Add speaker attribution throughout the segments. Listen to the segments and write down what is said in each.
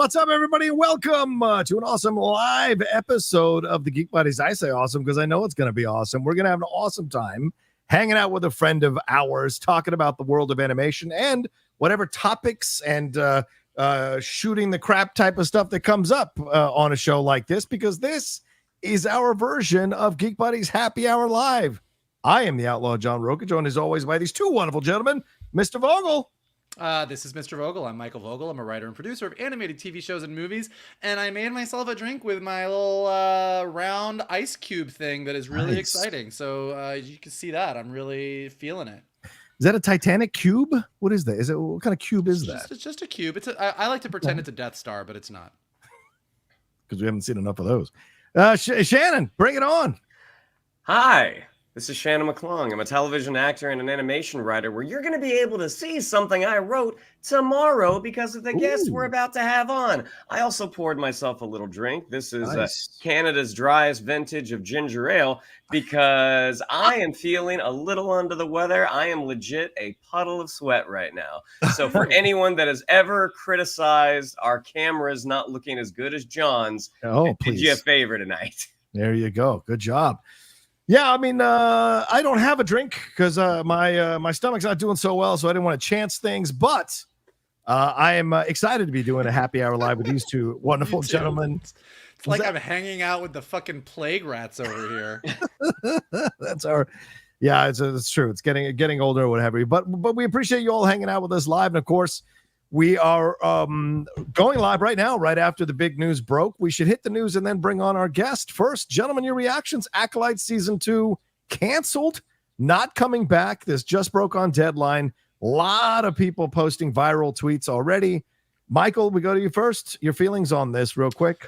Speaker 1: What's up, everybody? Welcome to an awesome live episode of the Geek Buddies. I say awesome because I know it's going to be awesome. We're going to have an awesome time hanging out with a friend of ours, talking about the world of animation and whatever topics and shooting the crap type of stuff that comes up on a show like this, because this is our version of Geek Buddies Happy Hour Live. I am the Outlaw John Roca, joined as always by these two wonderful gentlemen, Mr. Vogel.
Speaker 2: This is Mr. Vogel. I'm Michael Vogel. I'm a writer and producer of animated TV shows and movies, and I made myself a drink with my little round ice cube thing that is really exciting. So you can see that. I'm really feeling it.
Speaker 1: Is that a Titanic cube? What is that? What kind of cube is that?
Speaker 2: It's just a cube. I like to pretend it's a Death Star, but it's not.
Speaker 1: Because we haven't seen enough of those. Shannon, bring it on.
Speaker 3: Hi. This is Shannon McClung. I'm a television actor and an animation writer where you're going to be able to see something I wrote tomorrow because of the guest we're about to have on. I also poured myself a little drink. This is Canada's driest vintage of ginger ale because I am feeling a little under the weather. I am legit a puddle of sweat right now. So for anyone that has ever criticized our cameras not looking as good as John's, did you a favor tonight.
Speaker 1: There you go. Good job. Yeah, I mean, I don't have a drink because my stomach's not doing so well, so I didn't want to chance things. But I am excited to be doing a happy hour live with these two wonderful gentlemen.
Speaker 2: It's like I'm hanging out with the fucking plague rats over here.
Speaker 1: That's our, yeah, it's true. It's getting older or whatever. But we appreciate you all hanging out with us live, and of course, we are going live right now, right after the big news broke. We should hit the news and then bring on our guest. First, gentlemen, your reactions. Acolyte Season 2 canceled, not coming back. This just broke on deadline. A lot of people posting viral tweets already. Michael, we go to you first. Your feelings on this real quick.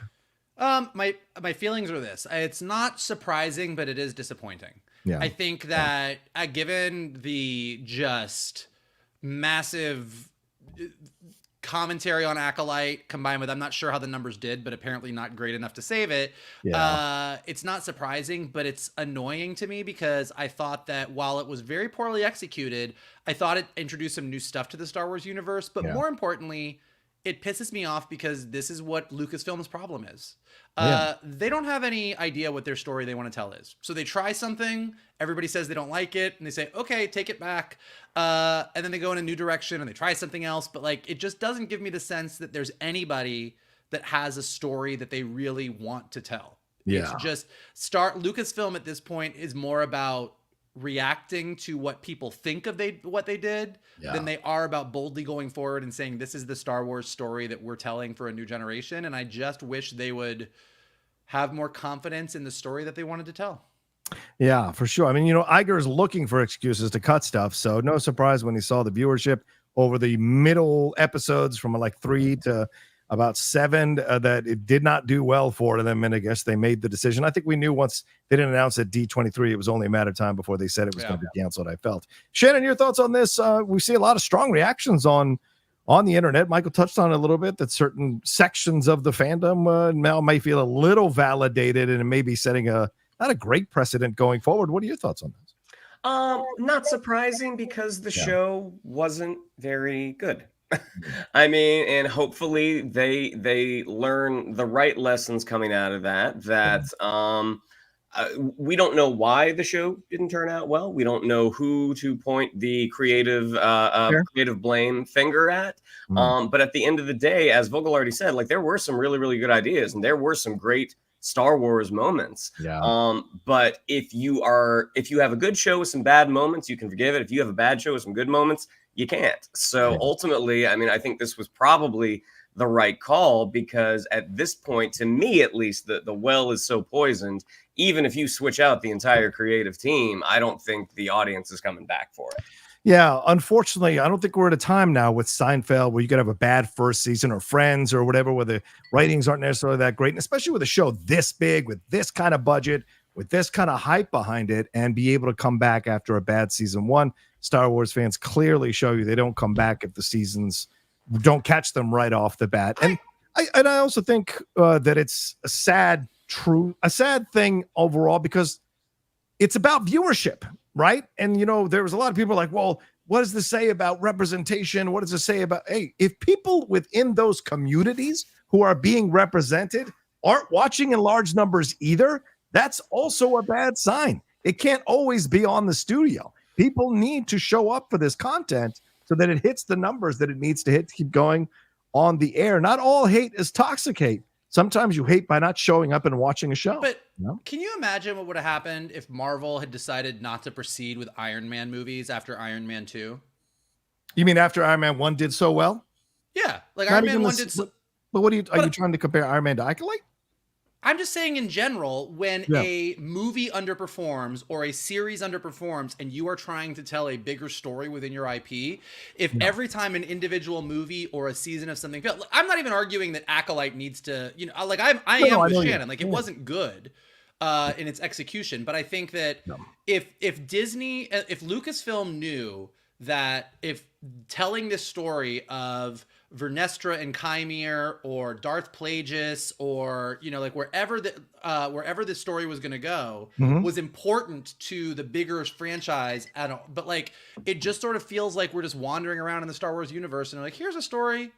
Speaker 2: My feelings are this. It's not surprising, but it is disappointing. Yeah. I think that given the just massive commentary on Acolyte combined with, I'm not sure how the numbers did, but apparently not great enough to save it. Yeah. It's not surprising, but it's annoying to me because I thought that while it was very poorly executed, I thought it introduced some new stuff to the Star Wars universe. But more importantly, it pisses me off because this is what Lucasfilm's problem is. They don't have any idea what their story they want to tell is. So they try something, everybody says they don't like it, and they say, okay, take it back. And then they go in a new direction and they try something else. But like, it just doesn't give me the sense that there's anybody that has a story that they really want to tell. Yeah. It's just Lucasfilm at this point is more about reacting to what people think of what they did than they are about boldly going forward and saying, this is the Star Wars story that we're telling for a new generation. And I just wish they would have more confidence in the story that they wanted to tell.
Speaker 1: Yeah, for sure. I mean, Iger is looking for excuses to cut stuff. So no surprise when he saw the viewership over the middle episodes from like 3 to about 7 that it did not do well for them, and I guess they made the decision. I think we knew once they didn't announce at D23, it was only a matter of time before they said it was going to be canceled. I felt. Shannon, your thoughts on this? We see a lot of strong reactions on the internet. Michael touched on it a little bit that certain sections of the fandom now may feel a little validated, and it may be setting not a great precedent going forward. What are your thoughts on this?
Speaker 3: Not surprising because the show wasn't very good. I mean, and hopefully they learn the right lessons coming out of that we don't know why the show didn't turn out well. We don't know who to point the creative blame finger at. But at the end of the day, as Vogel already said, like there were some really, really good ideas and there were some great Star Wars moments. But if you have a good show with some bad moments, you can forgive it. If you have a bad show with some good moments, you can't. So ultimately, I mean, I think this was probably the right call because at this point, to me at least, the well is so poisoned. Even if you switch out the entire creative team, I don't think the audience is coming back for it.
Speaker 1: Yeah, unfortunately, I don't think we're at a time now with Seinfeld where you could have a bad first season or Friends or whatever where the ratings aren't necessarily that great, and especially with a show this big, with this kind of budget, with this kind of hype behind it, and be able to come back after a bad season one. Star Wars fans clearly show you they don't come back if the seasons don't catch them right off the bat. And I also think that it's a sad thing overall because it's about viewership, right? And, there was a lot of people like, well, what does this say about representation? What does it say about, hey, if people within those communities who are being represented aren't watching in large numbers either, that's also a bad sign. It can't always be on the studio. People need to show up for this content so that it hits the numbers that it needs to hit to keep going on the air. Not all hate is toxic hate. Sometimes you hate by not showing up and watching a show.
Speaker 2: But can you imagine what would have happened if Marvel had decided not to proceed with Iron Man movies after Iron Man 2?
Speaker 1: You mean after Iron Man 1 did so well?
Speaker 2: Yeah, like Iron Man 1 did so...
Speaker 1: But what are you trying to compare Iron Man to Acolyte?
Speaker 2: I'm just saying in general, when a movie underperforms or a series underperforms and you are trying to tell a bigger story within your IP, if every time an individual movie or a season of something fails, I'm not even arguing that Acolyte needs to, like I am with Shannon, like it wasn't good in its execution, but I think that if Lucasfilm knew that if telling this story of Vernestra and Chimere or Darth Plagueis or like wherever the story was going to go was important to the bigger franchise but like it just sort of feels like we're just wandering around in the Star Wars universe and like here's a story,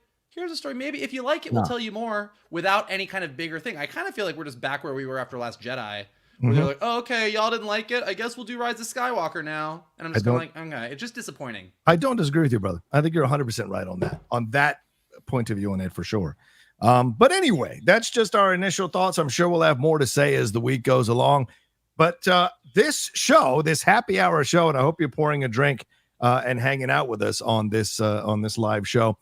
Speaker 2: maybe if you like it we'll tell you more without any kind of bigger thing. I kind of feel like we're just back where we were after Last Jedi, where they're like, oh, okay, y'all didn't like it, I guess we'll do Rise of Skywalker now, and I'm just like, okay, it's just disappointing.
Speaker 1: I don't disagree with you, brother. I think you're 100% right on that point of view on it for sure. But anyway, that's just our initial thoughts. I'm sure we'll have more to say as the week goes along. But this show, this happy hour show, and I hope you're pouring a drink and hanging out with us on this live show.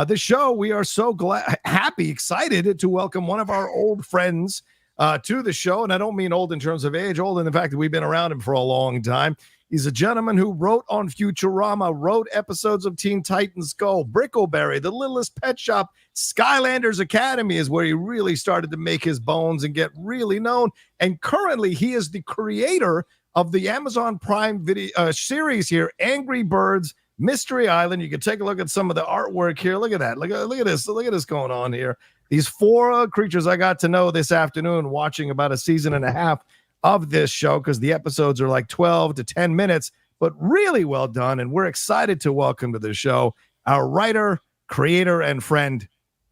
Speaker 1: This show, we are so happy, excited to welcome one of our old friends to the show. And I don't mean old in terms of age, old in the fact that we've been around him for a long time. He's a gentleman who wrote on Futurama, wrote episodes of Teen Titans Go, Brickleberry, The Littlest Pet Shop, Skylanders Academy is where he really started to make his bones and get really known. And currently, he is the creator of the Amazon Prime Video series here, Angry Birds Mystery Island. You can take a look at some of the artwork here. Look at that. Look at this. Look at this going on here. These four creatures I got to know this afternoon watching about a season and a half of this show, because the episodes are like 12 to 10 minutes, but really well done. And we're excited to welcome to the show our writer, creator, and friend,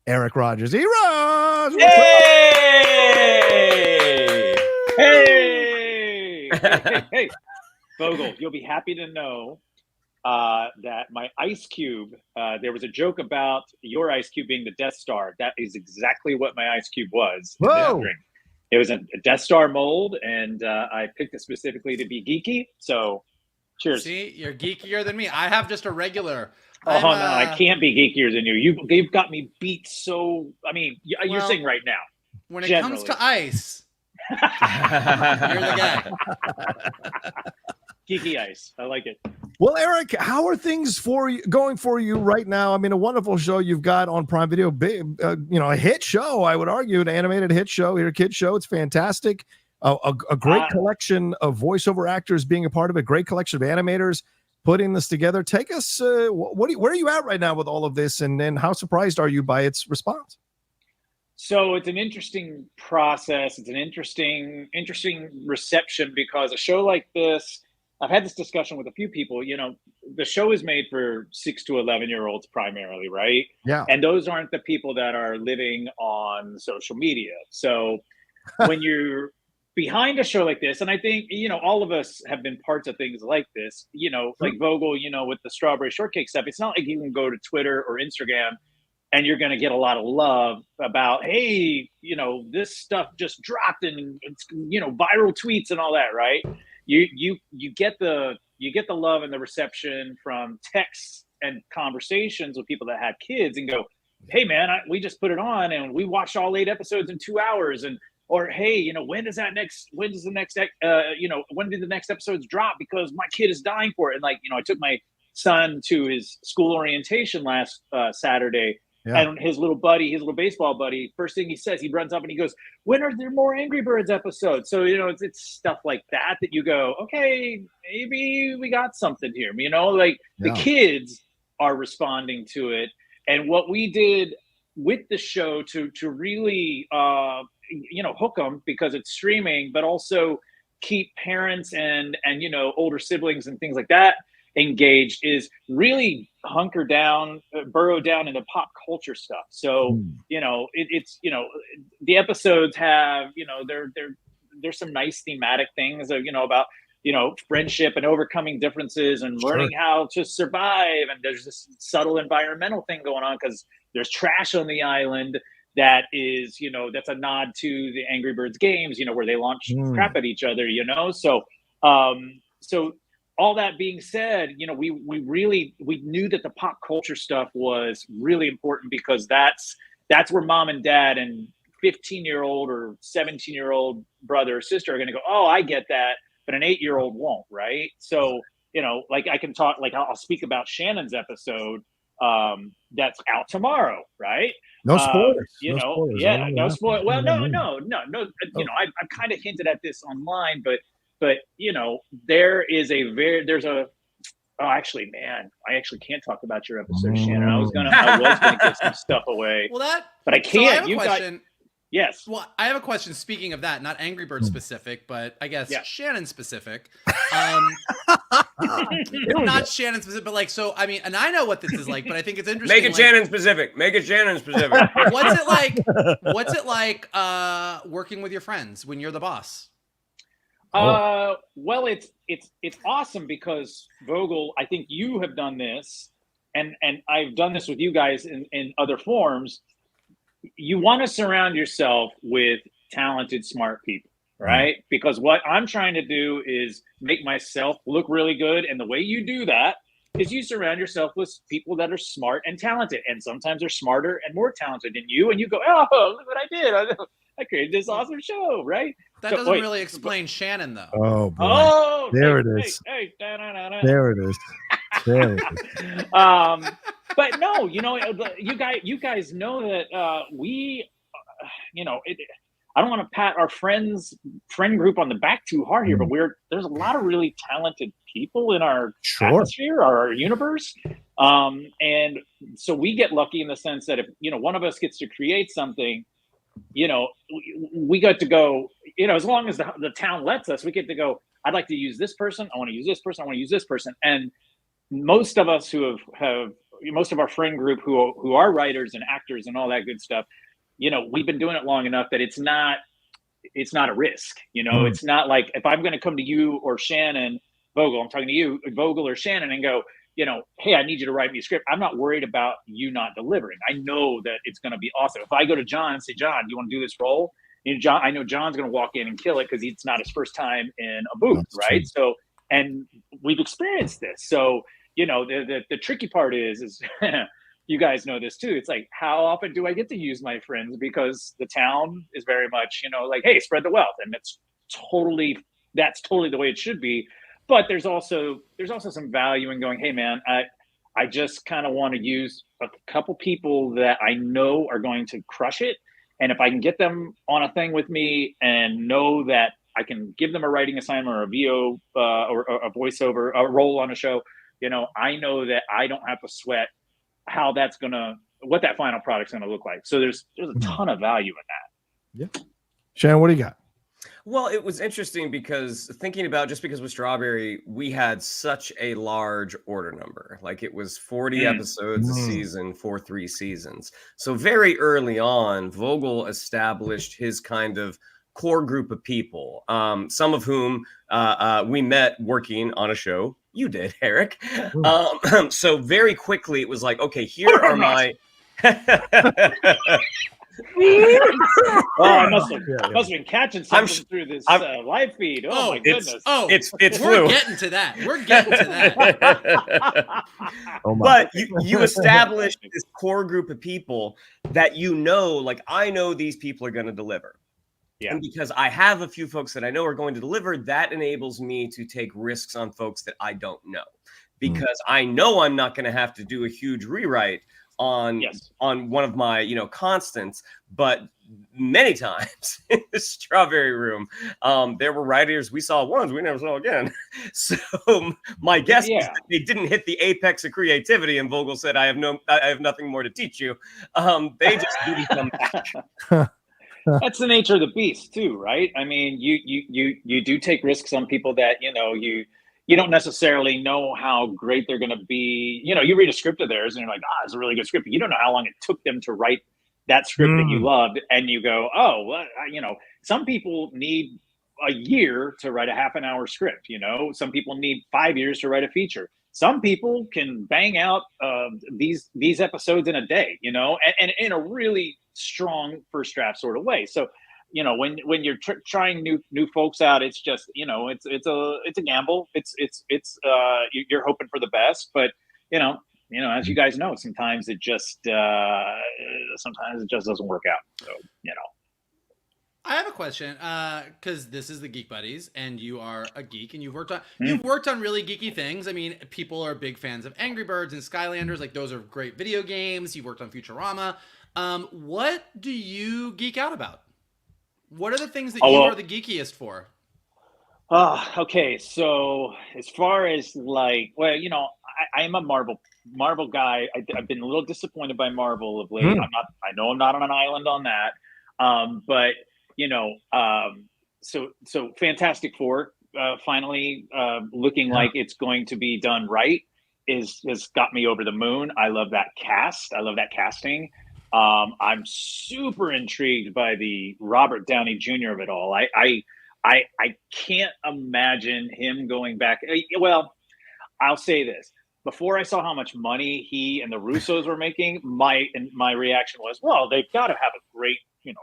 Speaker 1: Eric Rogers. Hey!
Speaker 4: Hey, Vogel, you'll be happy to know that my ice cube, there was a joke about your ice cube being the Death Star. That is exactly what my ice cube was.
Speaker 1: Whoa!
Speaker 4: It was a Death Star mold, and I picked it specifically to be geeky. So, cheers.
Speaker 2: See, you're geekier than me. I have just a regular.
Speaker 4: Oh, no, I can't be geekier than you. You've got me beat so... I mean, you're saying right now.
Speaker 2: When it comes to ice, you're the guy.
Speaker 4: Geeky ice. I like it.
Speaker 1: Well, Eric, how are things going for you right now? I mean, a wonderful show you've got on Prime Video, big, a hit show, I would argue, an animated hit show here, kid show. It's fantastic. A great collection of voiceover actors being a part of it, great collection of animators putting this together. Take us, where are you at right now with all of this, and then how surprised are you by its response?
Speaker 4: So it's an interesting process. It's an interesting reception, because a show like this, I've had this discussion with a few people. The show is made for 6 to 11-year-olds primarily, right?
Speaker 1: Yeah.
Speaker 4: And those aren't the people that are living on social media. So when you're behind a show like this, and I think, all of us have been parts of things like this, like Vogel, with the strawberry shortcake stuff, it's not like you can go to Twitter or Instagram and you're going to get a lot of love about, hey, this stuff just dropped and it's, viral tweets and all that, right? You get the love and the reception from texts and conversations with people that have kids and go, hey man, we just put it on and we watched all 8 episodes in 2 hours, or hey, when did the next episodes drop, because my kid is dying for it. And I took my son to his school orientation last Saturday. Yeah. And his little baseball buddy, first thing he says, he runs up and he goes, when are there more Angry Birds episodes? So, it's stuff like that you go, okay, maybe we got something here. The kids are responding to it. And what we did with the show to really, hook them, because it's streaming, but also keep parents and older siblings and things like that engaged is really hunker down, burrow down into pop culture stuff. So it's the episodes have there's some nice thematic things about friendship and overcoming differences and learning how to survive. And there's this subtle environmental thing going on because there's trash on the island that is, that's a nod to the Angry Birds games, where they launch crap at each other, So, so all that being said, we knew that the pop culture stuff was really important because that's where mom and dad and 15-year-old or 17-year-old brother or sister are going to go, oh, I get that. But an 8-year-old won't, right? So, like I can talk, like I'll speak about Shannon's episode that's out tomorrow, right?
Speaker 1: No spoilers.
Speaker 4: No spoilers. No spoilers. Well, no. I've kind of hinted at this online, but actually, man, I actually can't talk about your episode, Shannon. I was gonna get some stuff away.
Speaker 2: Well,
Speaker 4: but I can't.
Speaker 2: So I have a question.
Speaker 4: Yes.
Speaker 2: Well, I have a question. Speaking of that, not Angry Bird specific, but I guess Shannon specific. Not Shannon specific, but I mean, and I know what this is like, but I think it's interesting.
Speaker 3: Make it Shannon specific. Make it Shannon specific.
Speaker 2: What's it like working with your friends when you're the boss?
Speaker 4: Well, it's awesome because Vogel, I think you have done this, and I've done this with you guys in other forms. You want to surround yourself with talented, smart people, right? Because what I'm trying to do is make myself look really good. And the way you do that is you surround yourself with people that are smart and talented. And sometimes they're smarter and more talented than you. And you go, oh, look what I did. I created this awesome show, right?
Speaker 2: That doesn't really explain Shannon, though.
Speaker 1: Oh, boy.
Speaker 4: Oh,
Speaker 1: there it is. There it is. There it is.
Speaker 4: But no, you guys know that we, I don't want to pat our friend group on the back too hard here, but there's a lot of really talented people in our atmosphere, our universe. And so we get lucky in the sense that if, one of us gets to create something, we get to go, as long as the town lets us, we get to go, I'd like to use this person. I want to use this person. I want to use this person. And most of us who have most of our friend group who are writers and actors and all that good stuff, we've been doing it long enough that it's not a risk. It's not like if I'm going to come to you or Shannon Vogel, I'm talking to you, Vogel or Shannon, and go, hey, I need you to write me a script. I'm not worried about you not delivering. I know that it's going to be awesome. If I go to John and say, John, do you want to do this role? John, I know John's going to walk in and kill it because it's not his first time in a booth, right? True. So, and we've experienced this. So, the tricky part is you guys know this too. It's like, how often do I get to use my friends? Because the town is very much, like, hey, spread the wealth. And that's totally the way it should be. But there's also some value in going, hey man, I just kind of want to use a couple people that I know are going to crush it. And if I can get them on a thing with me and know that I can give them a writing assignment or a VO or a voiceover, a role on a show, I know that I don't have to sweat what that final product's going to look like. So there's a ton of value in that.
Speaker 1: Yeah. Shannon, what do you got?
Speaker 3: Well, it was interesting because thinking about just because with Strawberry, we had such a large order number. Like it was 40 episodes a season for 3 seasons. So very early on, Vogel established his kind of core group of people, some of whom we met working on a show. You did, Eric. So very quickly, it was like, okay, here are my...
Speaker 4: I must have been catching something through this live feed. Oh my goodness!
Speaker 3: It's
Speaker 2: we're getting to that.
Speaker 3: But you established this core group of people that like I know these people are going to deliver. Yeah. And because I have a few folks that I know are going to deliver, that enables me to take risks on folks that I don't know. Because I know I'm not going to have to do a huge rewrite on one of my constants, but many times in the Strawberry Room there were writers we saw once we never saw again. So my guess is that they didn't hit the apex of creativity and Vogel said I have nothing more to teach you. They just didn't come back.
Speaker 4: That's the nature of the beast too, right? I mean, you do take risks on people that you don't necessarily know how great they're going to be. You know, you read a script of theirs and you're like, it's a really good script. But you don't know how long it took them to write that script that you loved. And you go, oh, well, you know, some people need a year to write a half an hour script. You know, some people need 5 years to write a feature. Some people can bang out these episodes in a day, you know, and in a really strong first draft sort of way. So, you know, when you're trying new folks out, it's just, you know, it's a gamble. You're hoping for the best, but you know, as you guys know, sometimes it just doesn't work out. So, you know.
Speaker 2: I have a question, because this is the Geek Buddies, and you are a geek, and you've worked on really geeky things. I mean, people are big fans of Angry Birds and Skylanders. Like, those are great video games. You've worked on Futurama. What do you geek out about? What are the things that you are the geekiest for?
Speaker 4: Okay. So as far as like, well, you know, I am a Marvel guy. I've been a little disappointed by Marvel of late. I know I'm not on an island on that. But you know, so Fantastic Four finally looking like it's going to be done right has got me over the moon. I love that cast. I love that casting. I'm super intrigued by the Robert Downey Jr. of it all. I can't imagine him going back. Well, I'll say this. Before I saw how much money he and the Russos were making, my reaction was, well, they've got to have a great, you know,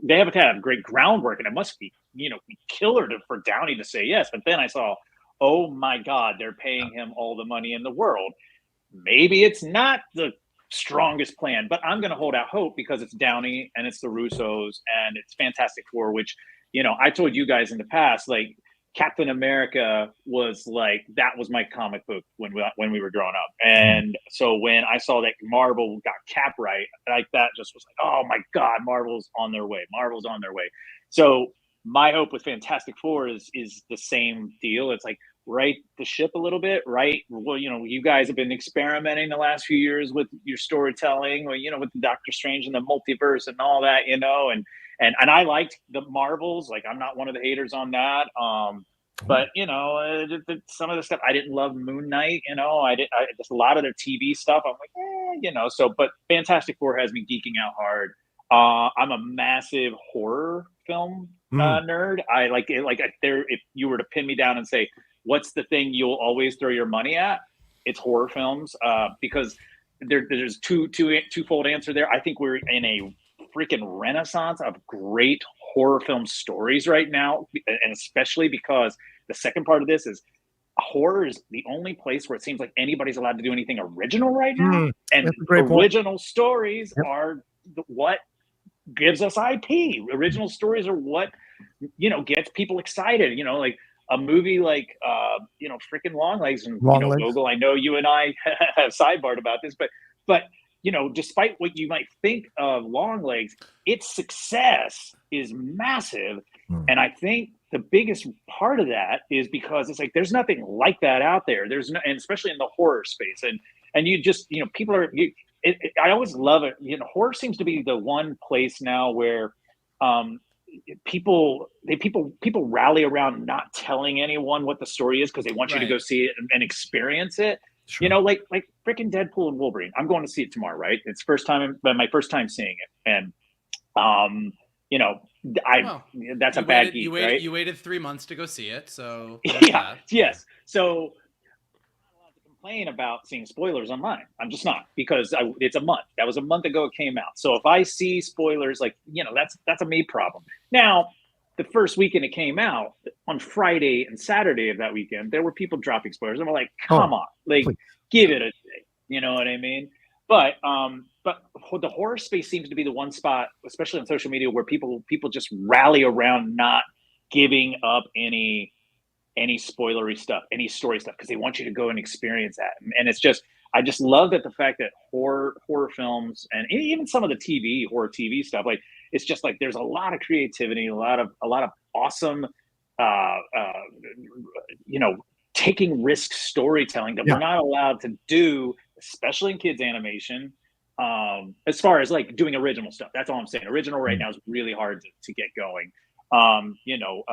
Speaker 4: they have to have great groundwork, and it must be, you know, be killer for Downey to say yes. But then I saw, oh my God, they're paying him all the money in the world. Maybe it's not the strongest plan, but I'm going to hold out hope because it's Downey and it's the Russos and it's Fantastic Four, which, you know, I told you guys in the past, like Captain America was like, that was my comic book when we were growing up. And so when I saw that Marvel got Cap right, like that just was like, oh my God, Marvel's on their way. So my hope with Fantastic Four is the same deal. It's like, right the ship a little bit, right? Well, you know, you guys have been experimenting the last few years with your storytelling, or, you know, with the Doctor Strange and the multiverse and all that, you know, and I liked the Marvels. Like, I'm not one of the haters on that. But you know, some of the stuff I didn't love. Moon Knight, you know, I just a lot of their TV stuff. I'm like, you know. So, but Fantastic Four has me geeking out hard. I'm a massive horror film nerd. I like it. Like, if you were to pin me down and say, what's the thing you'll always throw your money at? It's horror films, because there's twofold answer there. I think we're in a freaking renaissance of great horror film stories right now, and especially because the second part of this is horror is the only place where it seems like anybody's allowed to do anything original right now, and original stories are what gives us IP. Original stories are what, you know, gets people excited. You know, like a movie like you know, freaking Longlegs, and you know, Vogel, I know you and I have sidebarred about this, but you know, despite what you might think of Longlegs, its success is massive. And I think the biggest part of that is because it's like there's nothing like that out there. There's no, and especially in the horror space, and you just, you know, people are. I always love it. You know, horror seems to be the one place now where people rally around not telling anyone what the story is because they want you to go see it and experience it. Sure. You know, like freaking Deadpool and Wolverine. I'm going to see it tomorrow, right? It's my first time seeing it, and you know, that's a bad geek, right?
Speaker 2: You waited 3 months to go see it, so
Speaker 4: yes. So complain about seeing spoilers online. I'm just not, because it's a month. That was a month ago it came out. So if I see spoilers, like, you know, that's a me problem. Now, the first weekend it came out, on Friday and Saturday of that weekend, there were people dropping spoilers, and we're like, come on, like, please, give it a day. You know what I mean? But the horror space seems to be the one spot, especially on social media, where people just rally around not giving up any spoilery stuff, any story stuff, because they want you to go and experience that. And it's just, I just love that the fact that horror films, and even some of the horror TV stuff, like, it's just like there's a lot of creativity, a lot of awesome, you know, taking risk storytelling that we're not allowed to do, especially in kids animation. As far as like doing original stuff, that's all I'm saying. Original right now is really hard to get going. You know,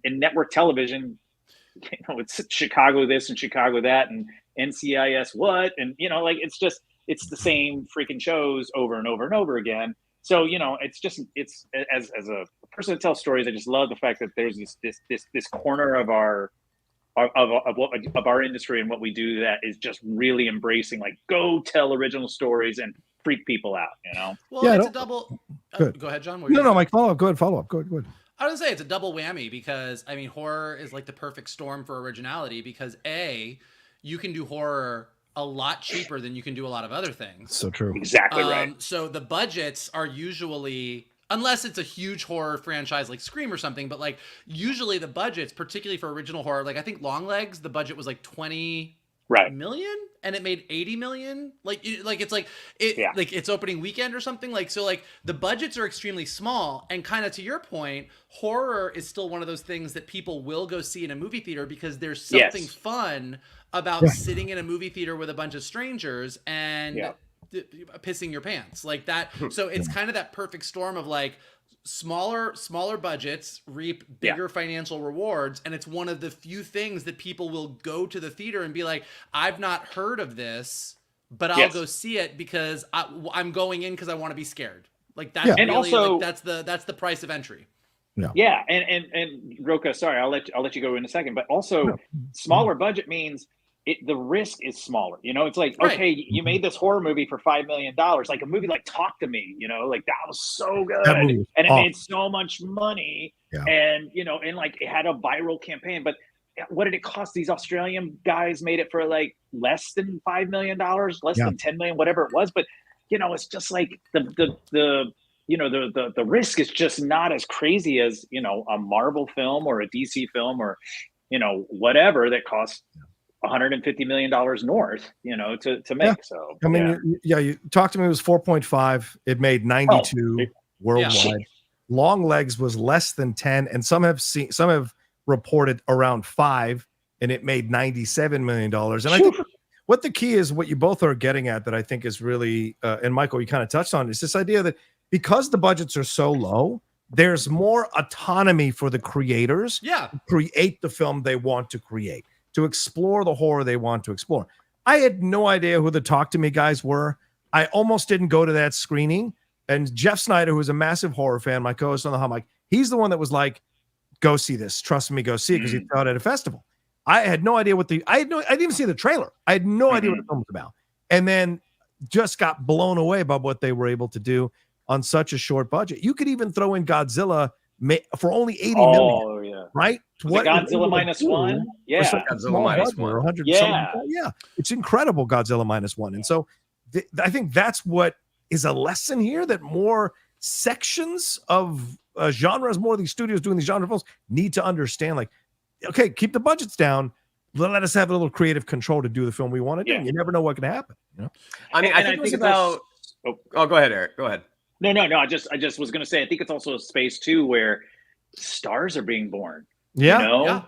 Speaker 4: in network television, it's Chicago this and Chicago that and NCIS what, and like it's the same freaking shows over and over and over again. So it's as a person that tells stories, I just love the fact that there's this corner of our industry and what we do that is just really embracing, like, go tell original stories and freak people out.
Speaker 2: Well, yeah, it's a double. Go ahead, John.
Speaker 1: No, Mike, follow up. Go ahead. Go ahead.
Speaker 2: I was gonna say it's a double whammy because horror is like the perfect storm for originality because you can do horror a lot cheaper than you can do a lot of other things.
Speaker 1: So true.
Speaker 4: Exactly right.
Speaker 2: So the budgets are usually, unless it's a huge horror franchise like Scream or something, but like usually the budgets, particularly for original horror, like I think Longlegs, the budget was like 20 million and it made 80 million. Like it's opening weekend or something. So the budgets are extremely small, and kind of to your point, horror is still one of those things that people will go see in a movie theater because there's something fun about sitting in a movie theater with a bunch of strangers and pissing your pants like that. So it's kind of that perfect storm of like smaller budgets reap bigger financial rewards, and it's one of the few things that people will go to the theater and be like, I've not heard of this, but I'll go see it because I'm going in because I want to be scared. Like that's really, and also, like, that's the price of entry.
Speaker 4: Yeah, and Roka, sorry, I'll let you go in a second, but also smaller budget means the risk is smaller. It's like, okay, you made this horror movie for $5 million, like a movie like Talk to Me, like that was so good, and it made so much money, and and like it had a viral campaign. But what did it cost? These Australian guys made it for like less than $5 million, less than 10 million, whatever it was. But it's just like the risk is just not as crazy as a Marvel film or a DC film or whatever that costs $150 million north, to make. So
Speaker 1: I mean, you Talk to Me was 4.5. It made 92 worldwide. Longlegs was less than 10, and some have reported around 5, and it made $97 million. And I think what the key is, what you both are getting at, that I think is really, and Michael, you kind of touched on, is this idea that because the budgets are so low, there's more autonomy for the creators to create the film they want to create, to explore the horror they want to explore. I had no idea who the Talk to Me guys were. I almost didn't go to that screening. And Jeff Snyder, who's a massive horror fan, my co-host on the Hum, he's the one that was like, go see this. Trust me, go see it, because he saw it at a festival. I had no idea I didn't even see the trailer. I had no idea what the film was about. And then just got blown away by what they were able to do on such a short budget. You could even throw in Godzilla for only 80 million. Right?
Speaker 4: What Godzilla minus one? Yeah.
Speaker 3: Godzilla minus one.
Speaker 1: 100 yeah. It's incredible, Godzilla minus one. And so I think that's what is a lesson here, that more sections of genres, more of these studios doing these genre films need to understand, like, okay, keep the budgets down. Let us have a little creative control to do the film we want to do. You never know what can happen.
Speaker 3: I mean, I think it's about. Oh, go ahead, Eric. Go ahead.
Speaker 4: No. I just was going to say, I think it's also a space too where stars are being born.
Speaker 1: Right.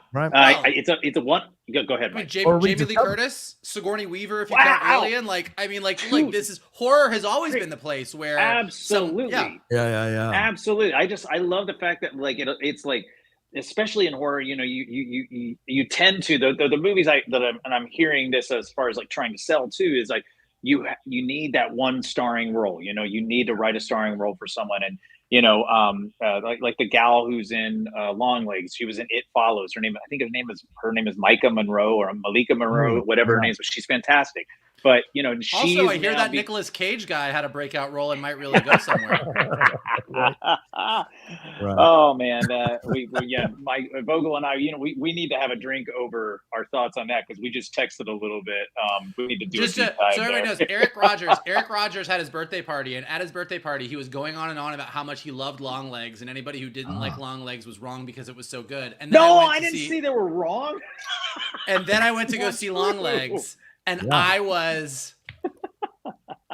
Speaker 4: It's a one. Go ahead, Mike.
Speaker 2: Jamie Lee Curtis, Sigourney Weaver. If you count Alien, like this is horror has always been the place where
Speaker 4: absolutely, absolutely. I love the fact that like it's like, especially in horror, you tend to the movies I'm hearing this as far as like trying to sell too is like you need that one starring role. You need to write a starring role for someone, and like the gal who's in Longlegs, she was in It Follows. Her name is Micah Monroe or Malika Monroe, whatever her name is, but she's fantastic. But
Speaker 2: also I hear that Nicolas Cage guy had a breakout role and might really go somewhere.
Speaker 4: Oh man, Mike Vogel and I, we need to have a drink over our thoughts on that, because we just texted a little bit. We need to do
Speaker 2: so everybody knows Eric Rogers had his birthday party, and at his birthday party he was going on and on about how much he loved Longlegs, and anybody who didn't like Longlegs was wrong because it was so good. And then
Speaker 4: I didn't see they were wrong.
Speaker 2: And then I went to go see Longlegs. And I was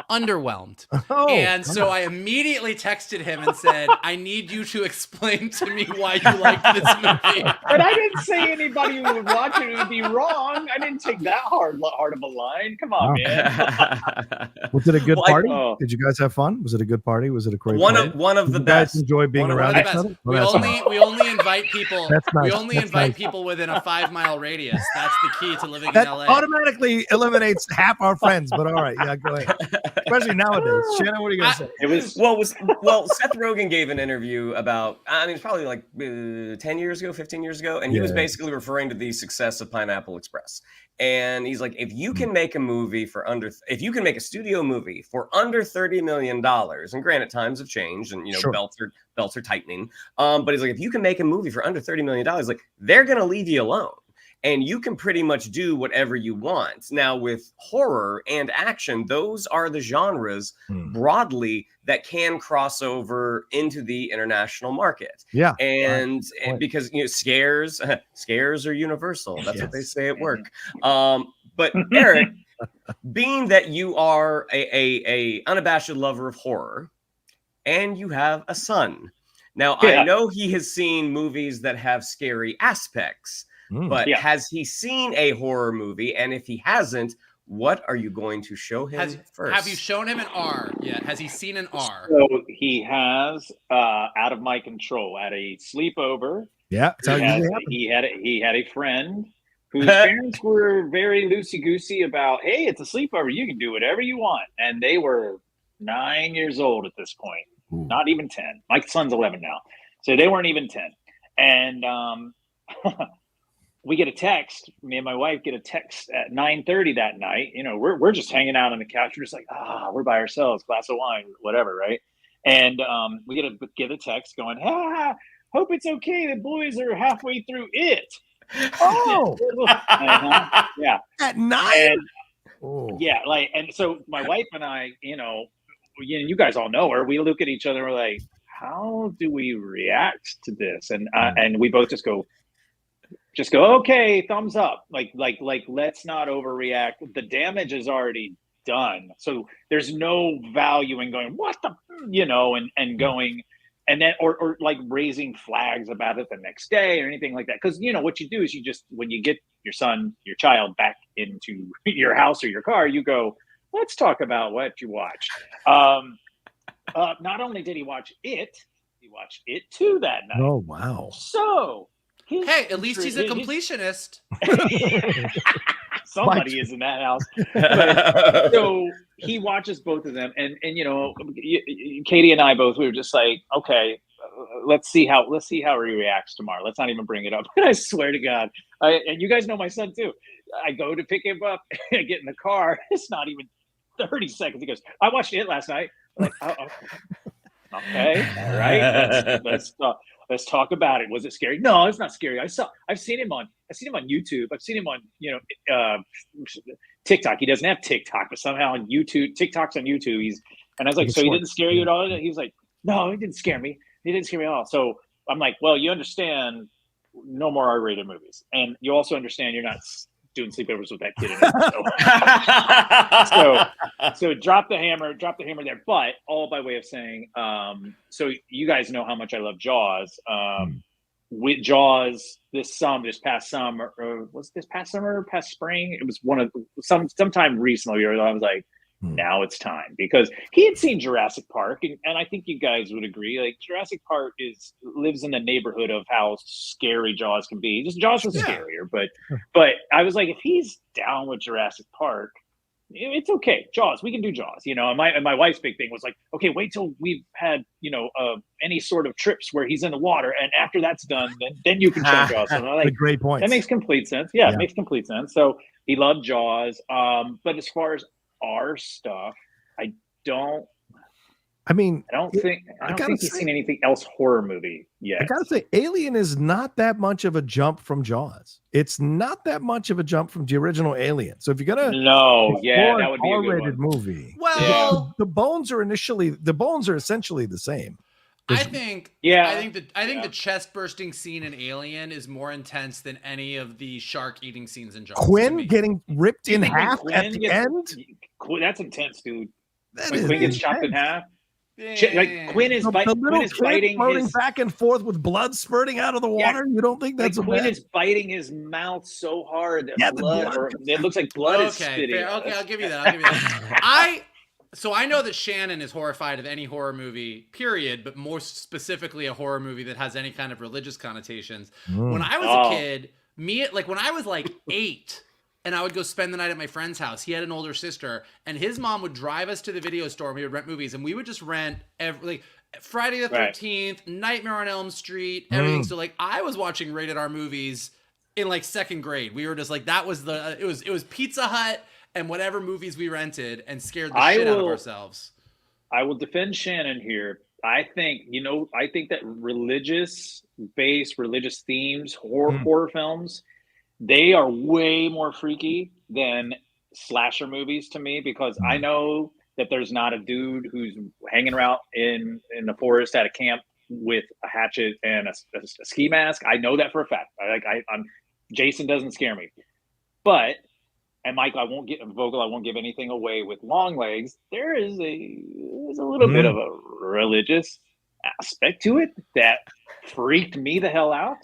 Speaker 2: underwhelmed.
Speaker 1: Oh,
Speaker 2: and so I immediately texted him and said, I need you to explain to me why you liked this movie.
Speaker 4: But I didn't say anybody who would watch it would be wrong. I didn't take that hard of a line. Come on, man.
Speaker 1: Was it a good party?
Speaker 4: Oh.
Speaker 1: Did you guys have fun? Was it a good party? Was it a great
Speaker 3: one
Speaker 1: party?
Speaker 3: of the
Speaker 1: Did you guys
Speaker 3: best.
Speaker 1: enjoy being around each other?
Speaker 2: We only invite people.
Speaker 1: That's nice.
Speaker 2: We only
Speaker 1: That's
Speaker 2: invite
Speaker 1: nice.
Speaker 2: people within a 5-mile radius. That's the key to living
Speaker 1: That
Speaker 2: in LA.
Speaker 1: automatically eliminates half our friends, but all right, yeah, go ahead. Especially nowadays. Shannon, what are you gonna say?
Speaker 4: It was
Speaker 3: Well, Seth Rogen gave an interview about, I mean, it's probably like 10 years ago, 15 years ago, and he was basically referring to the success of Pineapple Express. And he's like, if you can make a movie if you can make a studio movie for under $30 million, and granted, times have changed, and
Speaker 1: Sure.
Speaker 3: belts are tightening. But he's like, if you can make a movie for under $30 million, like they're gonna leave you alone. And you can pretty much do whatever you want. Now, with horror and action, those are the genres broadly that can cross over into the international market.
Speaker 1: Yeah.
Speaker 3: And because, scares are universal. That's what they say at work. But Eric, being that you are a unabashed lover of horror and you have a son. Now, I know he has seen movies that have scary aspects. But has he seen a horror movie? And if he hasn't, what are you going to show him first?
Speaker 2: Have you shown him an R yet? Has he seen an R?
Speaker 4: So he has Out of My Control at a sleepover.
Speaker 1: Yeah,
Speaker 4: He had a friend whose parents were very loosey-goosey about, hey, it's a sleepover. You can do whatever you want. And they were 9 years old at this point.
Speaker 1: Ooh.
Speaker 4: Not even 10. My son's 11 now. So they weren't even 10. And we get a text. Me and my wife get a text at 9:30 that night. We're just hanging out on the couch. We're just like, we're by ourselves, glass of wine, whatever, right? And we get a text going, hope it's okay. The boys are halfway through it.
Speaker 1: Oh,
Speaker 4: yeah.
Speaker 1: At 9.
Speaker 4: Yeah, and so my wife and I, you guys all know her. We look at each other. And we're like, how do we react to this? And we both just go, okay, thumbs up. Like, let's not overreact. The damage is already done. So there's no value in going, what the, and going, and then, or like raising flags about it the next day or anything like that. Cause what you do is when you get your child back into your house or your car, you go, let's talk about what you watched. Not only did he watch it, he watched it too that night.
Speaker 1: Oh, wow.
Speaker 4: So,
Speaker 2: hey, at least he's a completionist.
Speaker 4: Somebody is in that house. So he watches both of them, and Katie and I both, we were just like, okay, let's see how he reacts tomorrow. Let's not even bring it up. And I swear to God, and you guys know my son too. I go to pick him up, I get in the car. It's not even 30 seconds. He goes, I watched it last night. I'm like, okay, all right, let's talk about it. Was it scary? No, it's not scary. I've seen him on YouTube. I've seen him on TikTok. He doesn't have TikTok, but somehow on YouTube, TikTok's on YouTube. And I was like, so he didn't scare you at all? And he was like, no, he didn't scare me. He didn't scare me at all. So I'm like, well, you understand, no more R-rated movies, and you also understand you're not doing sleepovers with that kid anymore. So drop the hammer there. But all by way of saying, so you guys know how much I love Jaws. With Jaws this past summer, or was this past summer, past spring? It was sometime recently. I was like, now it's time, because he had seen Jurassic Park, and I think you guys would agree. Like, Jurassic Park lives in the neighborhood of how scary Jaws can be. Just Jaws was scarier, but I was like, if he's down with Jurassic Park, it's okay. Jaws, we can do Jaws, And my wife's big thing was like, okay, wait till we've had any sort of trips where he's in the water, and after that's done, then you can show Jaws. So like,
Speaker 1: great point.
Speaker 4: That makes complete sense. Yeah, it makes complete sense. So he loved Jaws. But as far as our stuff, I don't think he's seen anything else horror movie yet.
Speaker 1: I gotta say, Alien is not that much of a jump from Jaws. It's not that much of a jump from the original Alien. So if you're gonna
Speaker 4: that would be a
Speaker 1: R-rated movie.
Speaker 2: Well,
Speaker 1: the bones are essentially the same.
Speaker 2: I think the chest bursting scene in Alien is more intense than any of the shark eating scenes in Jaws.
Speaker 1: Quinn getting ripped in half at the end.
Speaker 4: That's intense, dude. When Quinn gets chopped in half. Like Quinn is biting his
Speaker 1: back and forth with blood spurting out of the water. You don't think that's
Speaker 4: Quinn is biting his mouth so hard that it looks like blood is spitting.
Speaker 2: Okay, I'll give you that. So I know that Shannon is horrified of any horror movie, period, but more specifically a horror movie that has any kind of religious connotations. When I was a kid, when I was like 8. And I would go spend the night at my friend's house. He had an older sister, and his mom would drive us to the video store, and we would rent movies, and we would just rent Friday the 13th, Nightmare on Elm Street, everything. So like I was watching rated R movies in like 2nd grade. We were just like, that was it was Pizza Hut and whatever movies we rented, and scared the shit out of ourselves.
Speaker 4: I will defend Shannon here. I think that religious themes, horror films, they are way more freaky than slasher movies to me, because I know that there's not a dude who's hanging around in the forest at a camp with a hatchet and a ski mask. I know that for a fact. Jason doesn't scare me, but Mike, I won't give anything away with Longlegs. There is a little bit of a religious aspect to it that freaked me the hell out.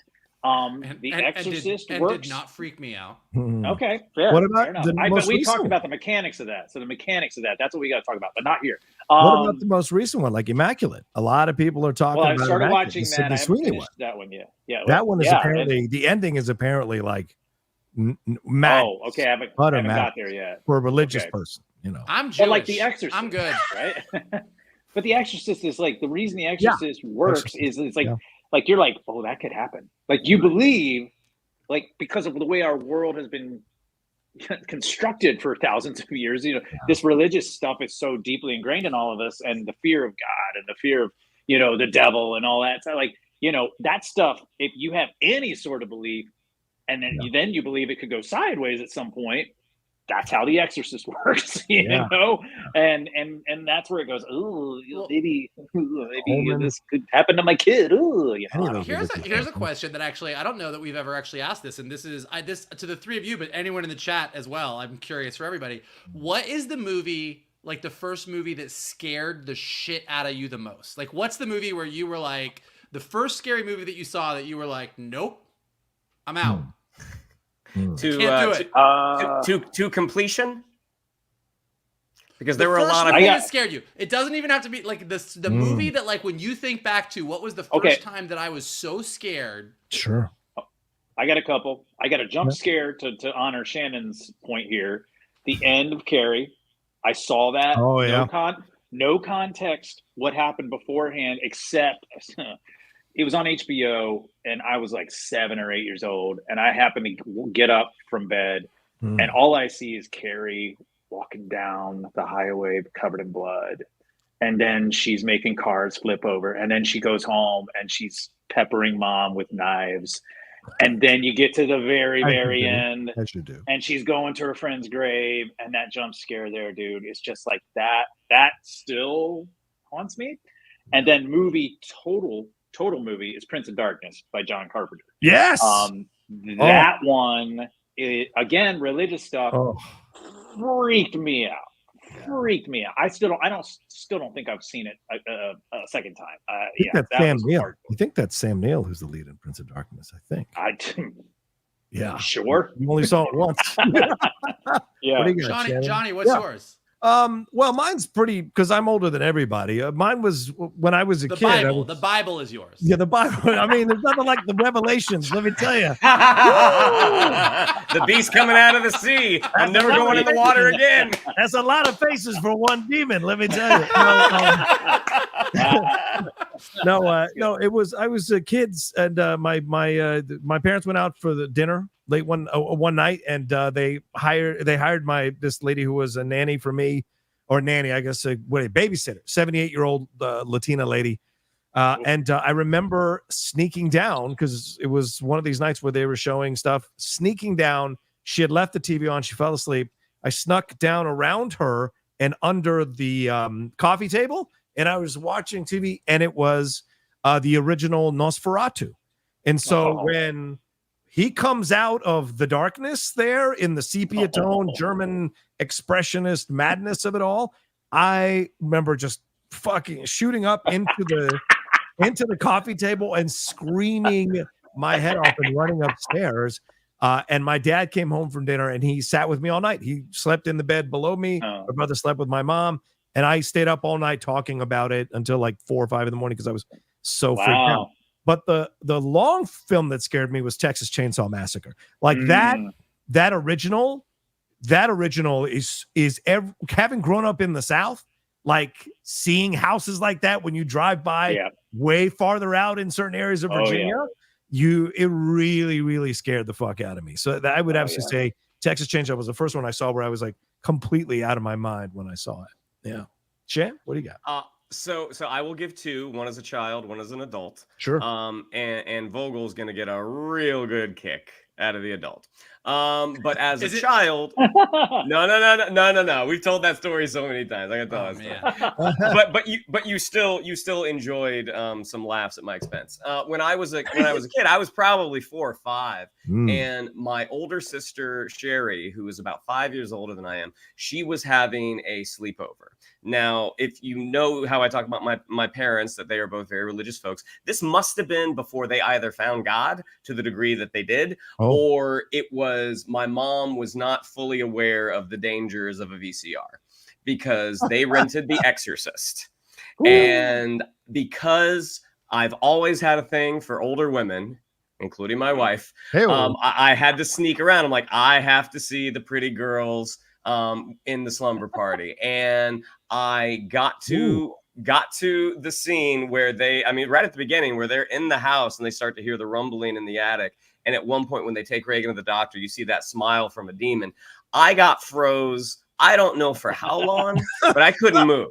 Speaker 4: The Exorcist works.
Speaker 2: Did not freak me out.
Speaker 4: Okay, fair.
Speaker 1: What about
Speaker 4: but we talked about the mechanics of that. So the mechanics of that's what we got to talk about, but not here.
Speaker 1: What about the most recent one, like Immaculate? A lot of people are talking about.
Speaker 4: I started watching
Speaker 1: that.
Speaker 4: I haven't finished that one yet. Yeah,
Speaker 1: that one is apparently the ending is apparently like
Speaker 4: mad. Oh, okay. I haven't got there yet.
Speaker 1: For a religious person,
Speaker 2: I'm Jewish.
Speaker 4: But like The Exorcist,
Speaker 2: I'm good,
Speaker 4: right? But The Exorcist is like the reason The Exorcist works is it's like. Like you're like, oh, that could happen. Like you believe, like because of the way our world has been constructed for thousands of years, this religious stuff is so deeply ingrained in all of us, and the fear of God and the fear of, the devil and all that. So like, that stuff, if you have any sort of belief, and then you believe it could go sideways at some point, that's how The Exorcist works, you know, and that's where it goes. Oh, maybe this could happen to my kid. Oh,
Speaker 2: Here's a question that actually I don't know that we've ever actually asked this, and this is this to the three of you, but anyone in the chat as well. I'm curious for everybody. What is the movie, like the first movie that scared the shit out of you the most? Like, what's the movie where you were like, the first scary movie that you saw that you were like, nope, I'm out.
Speaker 3: To completion, because there were a lot of
Speaker 2: that scared you. It doesn't even have to be like the movie that, like, when you think back to what was the first time that I was so scared.
Speaker 1: Sure,
Speaker 4: I got a couple. I got a jump scare to honor Shannon's point here. The end of Carrie, I saw that.
Speaker 1: Oh yeah.
Speaker 4: No context what happened beforehand, except it was on HBO, and I was like 7 or 8 years old, and I happened to get up from bed, and all I see is Carrie walking down the highway covered in blood, and then she's making cars flip over, and then she goes home, and she's peppering mom with knives, and then you get to the very end, and she's going to her friend's grave, and that jump scare there, dude, it's just like that still haunts me. And then total movie is Prince of Darkness by John Carpenter.
Speaker 1: Yes.
Speaker 4: That one, again, religious stuff freaked me out. I still don't think I've seen it a second time.
Speaker 1: That's Sam Neill. You think that's Sam Neill who's the lead in Prince of Darkness? I think.
Speaker 4: Yeah. Sure.
Speaker 1: You only saw it once.
Speaker 4: Yeah.
Speaker 1: What do you got,
Speaker 2: Johnny, what's yours?
Speaker 1: Well, mine's pretty, because I'm older than everybody. Mine was when I was a kid.
Speaker 2: The Bible is yours.
Speaker 1: Yeah, the Bible. I mean, there's nothing like the Revelations. Let me tell you.
Speaker 3: The beast coming out of the sea. I'm never going in the water again.
Speaker 1: That's a lot of faces for one demon. Let me tell you. No, it was, I was kids, and my parents went out for the dinner late one night, and they hired this lady who was a nanny for me, or nanny, I guess, a babysitter, 78-year-old Latina lady. And I remember sneaking down, because it was one of these nights where they were showing stuff, sneaking down. She had left the TV on. She fell asleep. I snuck down around her and under the coffee table, and I was watching TV, and it was the original Nosferatu. And so when he comes out of the darkness there in the sepia tone, German expressionist madness of it all, I remember just fucking shooting up into the coffee table and screaming my head off and running upstairs. And my dad came home from dinner and he sat with me all night. He slept in the bed below me. My brother slept with my mom, and I stayed up all night talking about it until like 4 or 5 in the morning because I was so freaked out. But the long film that scared me was Texas Chainsaw Massacre. Like that original is having grown up in the South, like seeing houses like that when you drive by way farther out in certain areas of Virginia, it really, really scared the fuck out of me. So I would absolutely say Texas Chainsaw was the first one I saw where I was like completely out of my mind when I saw it. Yeah. Shan, what do you got?
Speaker 3: So I will give 2, one as a child, one as an adult.
Speaker 1: Sure.
Speaker 3: And Vogel's gonna get a real good kick out of the adult. But as a child, no. We've told that story so many times. I gotta tell that story. but you still enjoyed some laughs at my expense. When I was a kid, I was probably 4 or 5, and my older sister Sherry, who is about 5 years older than I am, she was having a sleepover. Now, if you know how I talk about my parents, that they are both very religious folks, this must have been before they either found God to the degree that they did, or it was my mom was not fully aware of the dangers of a VCR because they rented The Exorcist. And because I've always had a thing for older women, including my wife, I had to sneak around. I'm like, I have to see the pretty girls in the slumber party. And I got to the scene where right at the beginning where they're in the house and they start to hear the rumbling in the attic. And at one point when they take Reagan to the doctor, you see that smile from a demon. I got froze. I don't know for how long, but I couldn't move.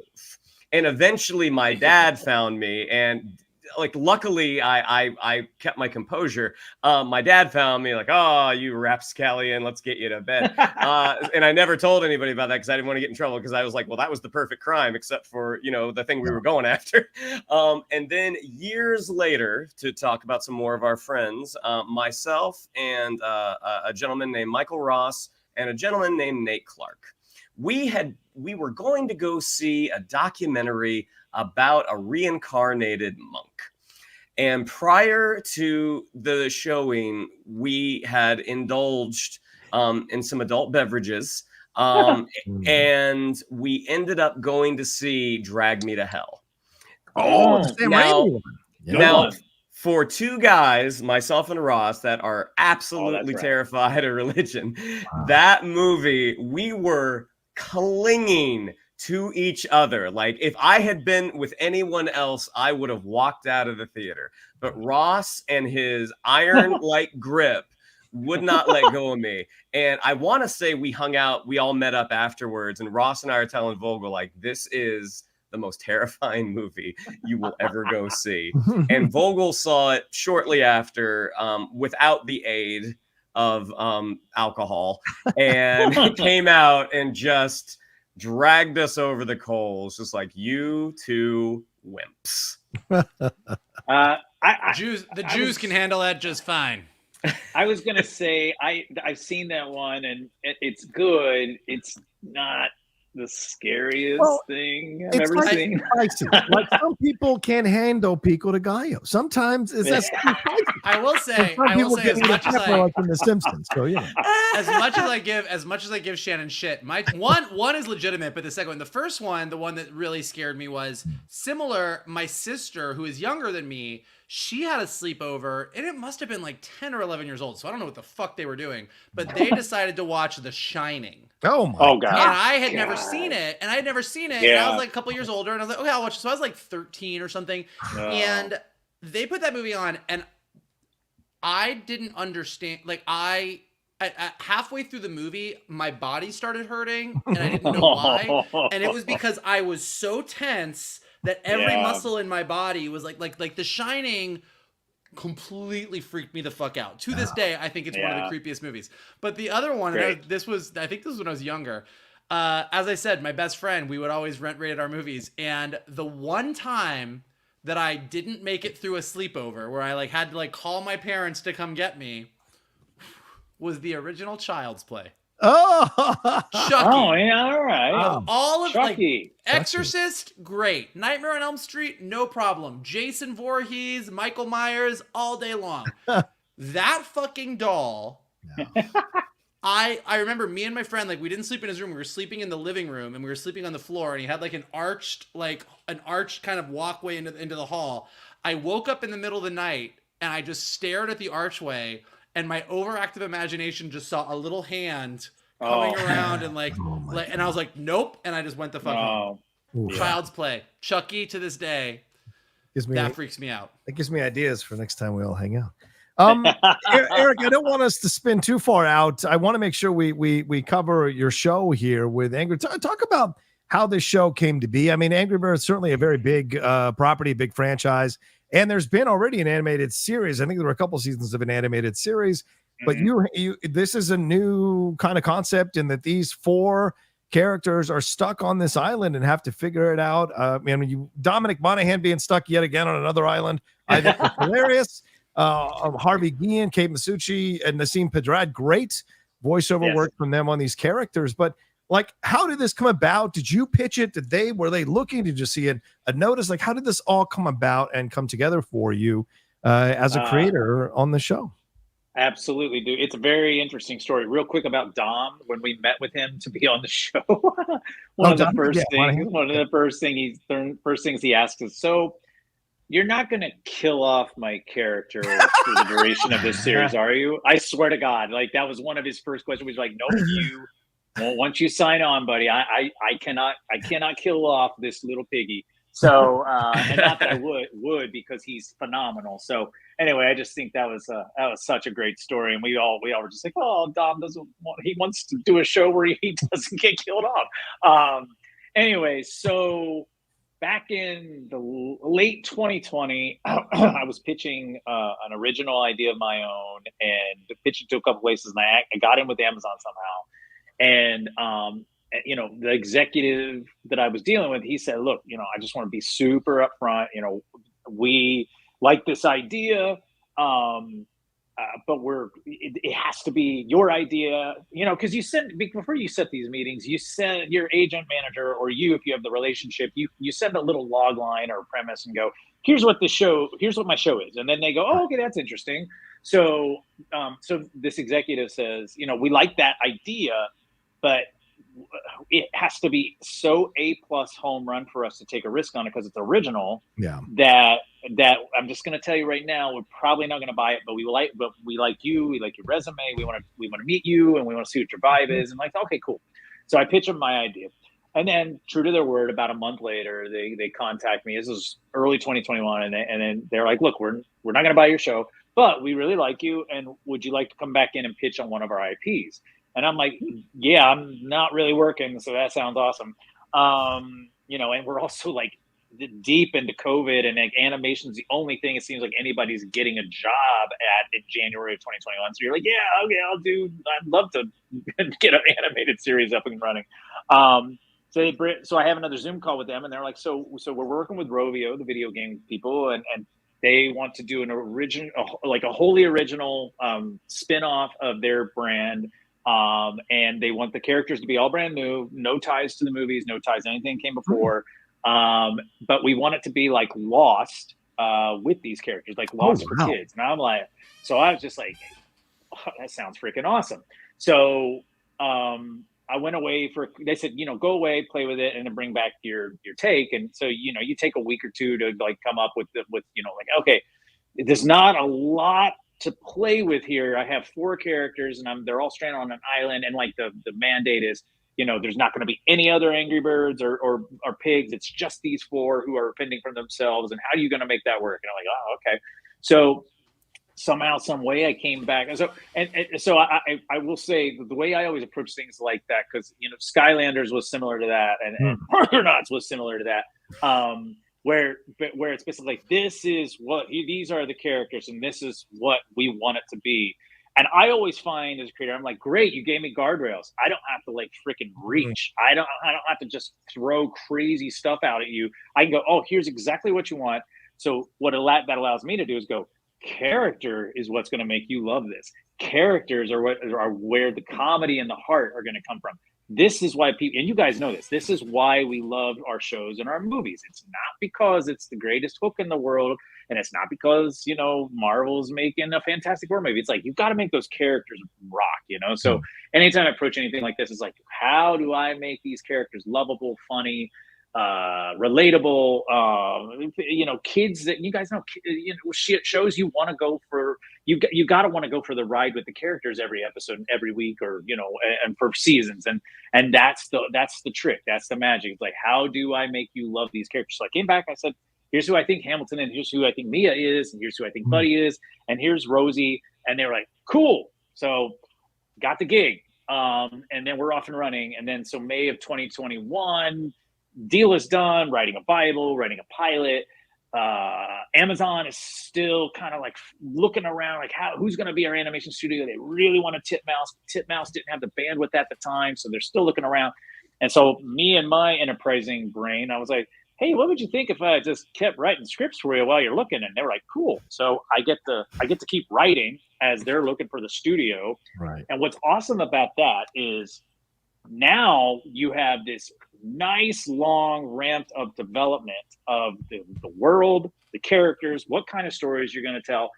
Speaker 3: And eventually my dad found me, and like, luckily I kept my composure. My dad found me like, oh, you rapscallion, let's get you to bed. And I never told anybody about that because I didn't want to get in trouble, because I was like, well, that was the perfect crime, except for, the thing we were going after. And then years later, to talk about some more of our friends, myself and a gentleman named Michael Ross and a gentleman named Nate Clark, we were going to go see a documentary about a reincarnated monk. And prior to the showing, we had indulged in some adult beverages, and we ended up going to see Drag Me to Hell. Now, for 2 guys, myself and Ross, that are absolutely terrified of religion, that movie, we were clinging to each other. Like, if I had been with anyone else, I would have walked out of the theater. But Ross and his iron-like grip would not let go of me. And I want to say we hung out, we all met up afterwards, and Ross and I are telling Vogel, like, this is the most terrifying movie you will ever go see. And Vogel saw it shortly after, without the aid of alcohol, and he came out and just dragged us over the coals, just like, you 2 wimps.
Speaker 2: The Jews can handle that just fine.
Speaker 4: I was gonna say I've seen that one, and it's good. It's not the scariest thing I've ever seen.
Speaker 1: Like, some people can't handle pico de gallo. Sometimes it's
Speaker 2: I will say, as much as
Speaker 1: like in The Simpsons. So
Speaker 2: as much as I give Shannon shit, my one is legitimate, but the second one, the first one, the one that really scared me was similar. My sister, who is younger than me, she had a sleepover, and it must have been like 10 or 11 years old. So I don't know what the fuck they were doing, but they decided to watch The Shining.
Speaker 1: Oh God!
Speaker 2: And I had never seen it, and And I was like a couple years older, and I was like, okay, I'll watch it. So I was like 13 or something, and they put that movie on, and I didn't understand. Like, halfway through the movie, my body started hurting, and I didn't know why. And it was because I was so tense that every muscle in my body was like The Shining completely freaked me the fuck out. To this day, I think it's one of the creepiest movies. But the other one, I think this was when I was younger. As I said, my best friend, we would always rent rated our movies. And the one time that I didn't make it through a sleepover, where I had to call my parents to come get me, was the original Child's Play.
Speaker 1: Oh,
Speaker 2: Chucky.
Speaker 4: Oh, yeah, all right.
Speaker 2: All of
Speaker 4: Chucky.
Speaker 2: like Exorcist, great. Nightmare on Elm Street, no problem. Jason Voorhees, Michael Myers, all day long. That fucking doll.
Speaker 1: No.
Speaker 2: I remember me and my friend, like, we didn't sleep in his room. We were sleeping in the living room, and we were sleeping on the floor, and he had like an arched kind of walkway into the hall. I woke up in the middle of the night, and I just stared at the archway, and my overactive imagination just saw a little hand coming around and and I was like, nope, and I just went the fuck home. Child's Play. Chucky to this day. That freaks me out.
Speaker 1: That gives me ideas for next time we all hang out. Eric, I don't want us to spin too far out. I want to make sure we cover your show here with Angry. Talk about how this show came to be. I mean, Angry Birds is certainly a very big property, big franchise, and there's been already an animated series. I think there were a couple seasons of an animated series, but you this is a new kind of concept in that these 4 characters are stuck on this island and have to figure it out. I mean, Dominic Monaghan being stuck yet again on another island, I think it's hilarious. Harvey Guillen, Kate Masucci, and Nassim Pedrad, great voiceover work from them on these characters. But like, how did this come about? Did you pitch it? Were they looking? Did you see a notice? Like, how did this all come about and come together for you as a creator on the show?
Speaker 4: Absolutely, dude. It's a very interesting story. Real quick about Dom, when we met with him to be on the show, one of the first things he asked us, so you're not going to kill off my character for the duration of this series, are you? I swear to God, like that was one of his first questions. He was like, no, you. Well, once you sign on, buddy, I cannot kill off this little piggy. So, and not that I would because he's phenomenal. So anyway, I just think that was such a great story. And we all were just like, oh, Dom he wants to do a show where he doesn't get killed off. Anyway, so back in the late 2020, I was pitching an original idea of my own and pitched it to a couple places, and I got in with Amazon somehow. And the executive that I was dealing with, he said, look, I just want to be super upfront. We like this idea, but it has to be your idea, because before you set these meetings, you send your agent manager, or you, if you have the relationship, you send a little log line or a premise and go, here's what my show is. And then they go, oh, okay, that's interesting. So this executive says, we like that idea, but it has to be so A+ home run for us to take a risk on it because it's original. Yeah. That I'm just going to tell you right now, we're probably not going to buy it, but we like you, we like your resume, we want to meet you, and we want to see what your vibe is. And like, okay, cool. So I pitch them my idea, and then true to their word, about a month later, they contact me. This is early 2021, and then they're like, look, we're not going to buy your show, but we really like you, and would you like to come back in and pitch on one of our IPs? And I'm like, yeah, I'm not really working, so that sounds awesome. And we're also like deep into COVID, and like animation's the only thing it seems like anybody's getting a job at in January of 2021. So you're like, yeah, okay, I'd love to get an animated series up and running. So I have another Zoom call with them, and they're like, so we're working with Rovio, the video game people, and they want to do an original, like a wholly original spin-off of their brand. And they want the characters to be all brand new, no ties to the movies, no ties to anything came before. But we want it to be like Lost with these characters, like Lost for kids. And I'm like, so I was just like, oh, that sounds freaking awesome. So I went away they said, go away, play with it, and then bring back your take. And so, you take a week or two to like come up with okay, there's not a lot to play with here. I have 4 characters, and they're all stranded on an island, and like the mandate is, there's not going to be any other Angry Birds or pigs. It's just these 4 who are fending for themselves. And how are you going to make that work? And I'm like, oh, okay. So somehow, some way, I came back, and so I will say the way I always approach things like that, because Skylanders was similar to that, and Argonauts was similar to that. Where it's basically like, this is these are the characters, and this is what we want it to be. And I always find as a creator, I'm like, great, you gave me guardrails. I don't have to like freaking reach. I don't have to just throw crazy stuff out at you. I can go, oh, here's exactly what you want. So that allows me to do is go, character is what's going to make you love this. characters are where the comedy and the heart are going to come from. This is why people, and you guys know this is why we love our shows and our movies. It's not because it's the greatest hook in the world, and it's not because, you know, Marvel's making a Fantastic Four movie. It's like, you've got to make those characters rock, you know? So anytime I approach anything like this, it's like, how do I make these characters lovable, funny, relatable, you know, kids that you guys know, you know, shows you want to go for, you got to want to go for the ride with the characters every episode, every week, or, you know, and for seasons. And that's the trick. That's the magic. It's like, how do I make you love these characters? So I came back, I said, here's who I think Hamilton is, here's who I think Mia is, and here's who I think Buddy is, and here's Rosie. And they were like, cool. So got the gig. And then we're off and running. And then so May of 2021, deal is done, writing a Bible, writing a pilot. Amazon is still kind of like looking around, like who's going to be our animation studio. They really want a Titmouse. Titmouse didn't have the bandwidth at the time, so they're still looking around. And so me and my enterprising brain, I was like, hey, what would you think if I just kept writing scripts for you while you're looking? And they were like, cool. So I get to keep writing as they're looking for the studio.
Speaker 1: Right.
Speaker 4: And what's awesome about that is now you have this nice, long, ramped up development of the world, the characters, what kind of stories you're going to tell.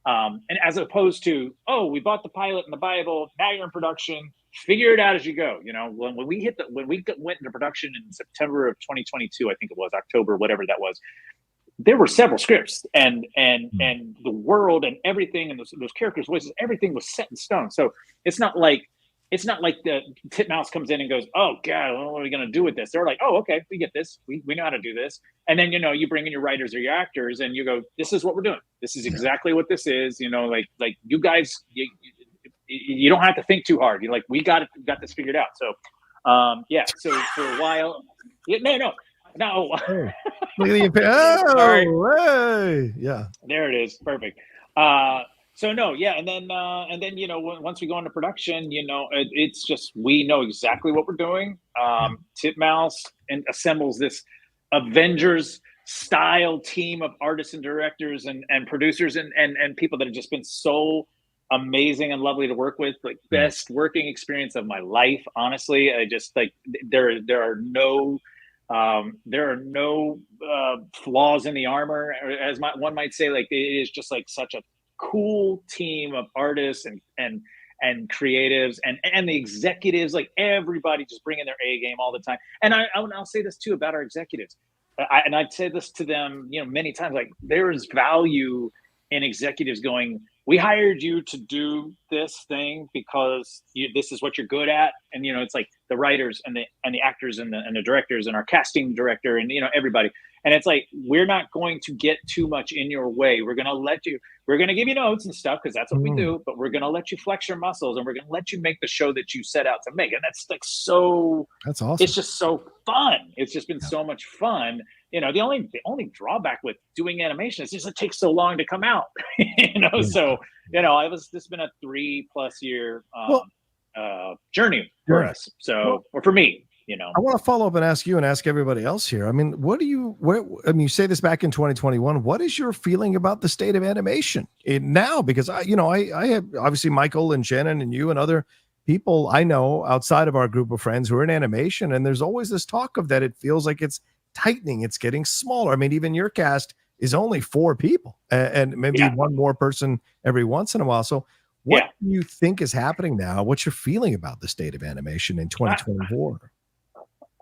Speaker 4: And as opposed to, oh, we bought the pilot and the Bible, now you're in production, figure it out as you go. You know, when we went into production in September of 2022, I think it was October, whatever that was, there were several scripts and the world and everything, and those characters' voices, everything was set in stone. So it's not like the Titmouse comes in and goes, oh God, what are we going to do with this? They're like, oh, okay, we get this. We know how to do this. And then, you know, you bring in your writers or your actors and you go, this is what we're doing. This is exactly what this is. You know, like you guys, you don't have to think too hard. You're like, we got this figured out. So, yeah. So for a while, no.
Speaker 1: Hey, look at the, oh, hey. Yeah.
Speaker 4: There it is. Perfect. So no, yeah, and then you know, once we go into production, you know, it's just, we know exactly what we're doing. Titmouse assembles this Avengers style team of artists and directors and producers and people that have just been so amazing and lovely to work with. Like, best working experience of my life, honestly. I just, like, there are no flaws in the armor, as one might say. Like, it is just like such a cool team of artists and creatives and the executives. Like, everybody just bringing their A game all the time. And I'll say this too about our executives. I'd say this to them, you know, many times. Like, there is value in executives going, we hired you to do this thing because this is what you're good at. And, you know, it's like the writers and the actors and the directors and our casting director and, you know, everybody. And it's like, we're not going to get too much in your way. We're going to give you notes and stuff, because that's what we do, but we're going to let you flex your muscles and we're going to let you make the show that you set out to make. And that's like, that's awesome. It's just so fun. It's just been so much fun. You know, the only drawback with doing animation is just it takes so long to come out. You know, so, you know, this has been a 3+ year journey for us. So, or for me. You know,
Speaker 1: I want to follow up and ask you and ask everybody else here. I mean, you say this back in 2021. What is your feeling about the state of animation now? Because I have obviously Michael and Shannon and you and other people I know outside of our group of friends who are in animation, and there's always this talk of that it feels like it's tightening, it's getting smaller. I mean, even your cast is only 4 people, and maybe one more person every once in a while. So, what do you think is happening now? What's your feeling about the state of animation in 2024?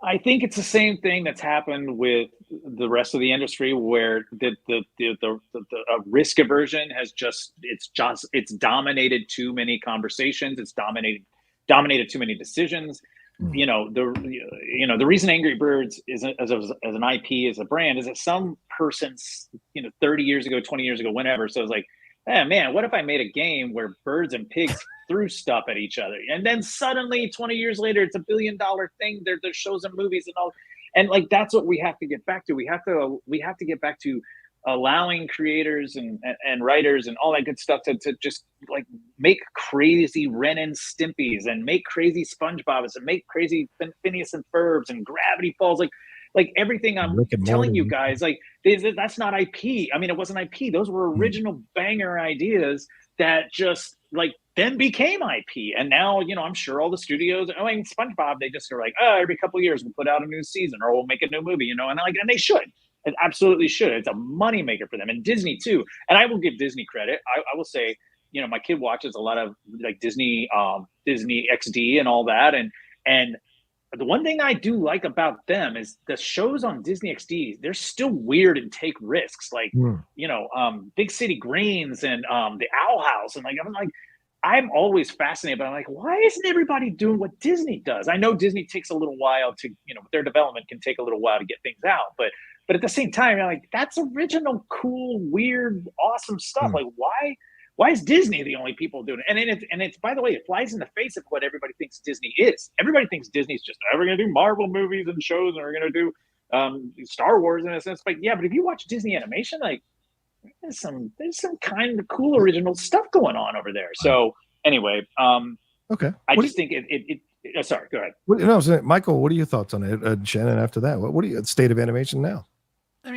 Speaker 4: I think it's the same thing that's happened with the rest of the industry, where the risk aversion has it's dominated too many conversations. It's dominated too many decisions. You know, the reason Angry Birds is as an IP, as a brand, is that some person's, you know, 30 years ago, 20 years ago, whenever. So it's like, hey, man, what if I made a game where birds and pigs threw stuff at each other? And then suddenly 20 years later, it's $1 billion thing. There's shows and movies and all. And like, that's what we have to get back to. We have to get back to allowing creators and writers and all that good stuff to just like make crazy Ren and Stimpies and make crazy SpongeBob's and make crazy Phineas and Ferbs and Gravity Falls. Like everything I'm telling you guys, like that's not IP. I mean, it wasn't IP. Those were original banger ideas that just like then became IP. And now, you know, I'm sure all the studios, I mean, SpongeBob, they just are like, oh, every couple of years we'll put out a new season or we'll make a new movie, you know, and they should. It absolutely should. It's a moneymaker for them, and Disney too. And I will give Disney credit. I will say, you know, my kid watches a lot of like Disney XD and all that, and the one thing I do like about them is the shows on Disney XD, they're still weird and take risks, like you know, Big City Greens and the Owl House, and I'm always fascinated, but I'm like, why isn't everybody doing what Disney does? I know Disney takes a little while to, you know, their development can take a little while to get things out, but at the same time, you're like, that's original, cool, weird, awesome stuff. Like, why is Disney the only people doing it? And it's by the way, it flies in the face of what everybody thinks Disney is. Everybody thinks Disney's just, we're going to do Marvel movies and shows, and we're going to do Star Wars in a sense. But yeah, but if you watch Disney animation, like there's some kind of cool original stuff going on over there. So anyway,
Speaker 1: okay.
Speaker 4: I just think it sorry, go ahead.
Speaker 1: No, Michael, what are your thoughts on it? Shannon, after that, what are you state of animation now?
Speaker 2: I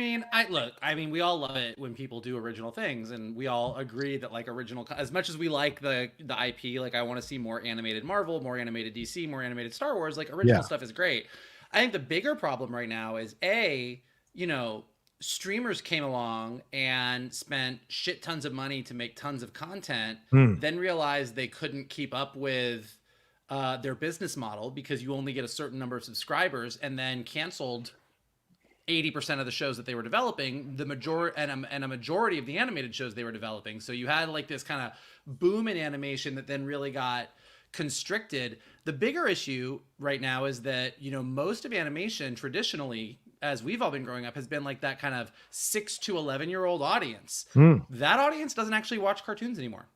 Speaker 2: mean, we all love it when people do original things, and we all agree that like original, as much as we like the IP, like I want to see more animated Marvel, more animated DC, more animated Star Wars, like original stuff is great. I think the bigger problem right now is you know, streamers came along and spent shit tons of money to make tons of content, then realized they couldn't keep up with their business model because you only get a certain number of subscribers, and then canceled 80% of the shows that they were developing, the majority and a majority of the animated shows they were developing. So you had like this kind of boom in animation that then really got constricted. The bigger issue right now is that, you know, most of animation traditionally, as we've all been growing up, has been like that kind of 6 to 11-year-old audience. That audience doesn't actually watch cartoons anymore.